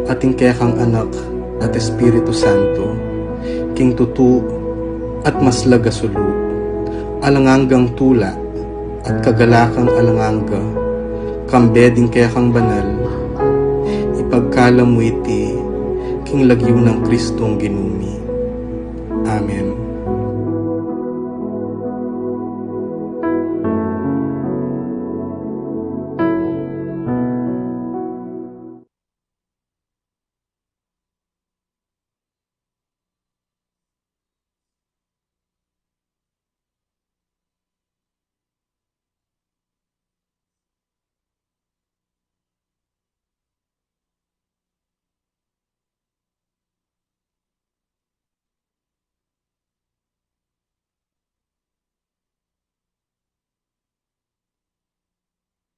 Speaker 5: ating kekang anak at Espiritu Santo, king tutu at maslaga sulu, alanganggang tula at kagalakang alanganga, kambeding kekang banal, ipagkala mo iti, king lagyo ng Kristong ginumi. Amen.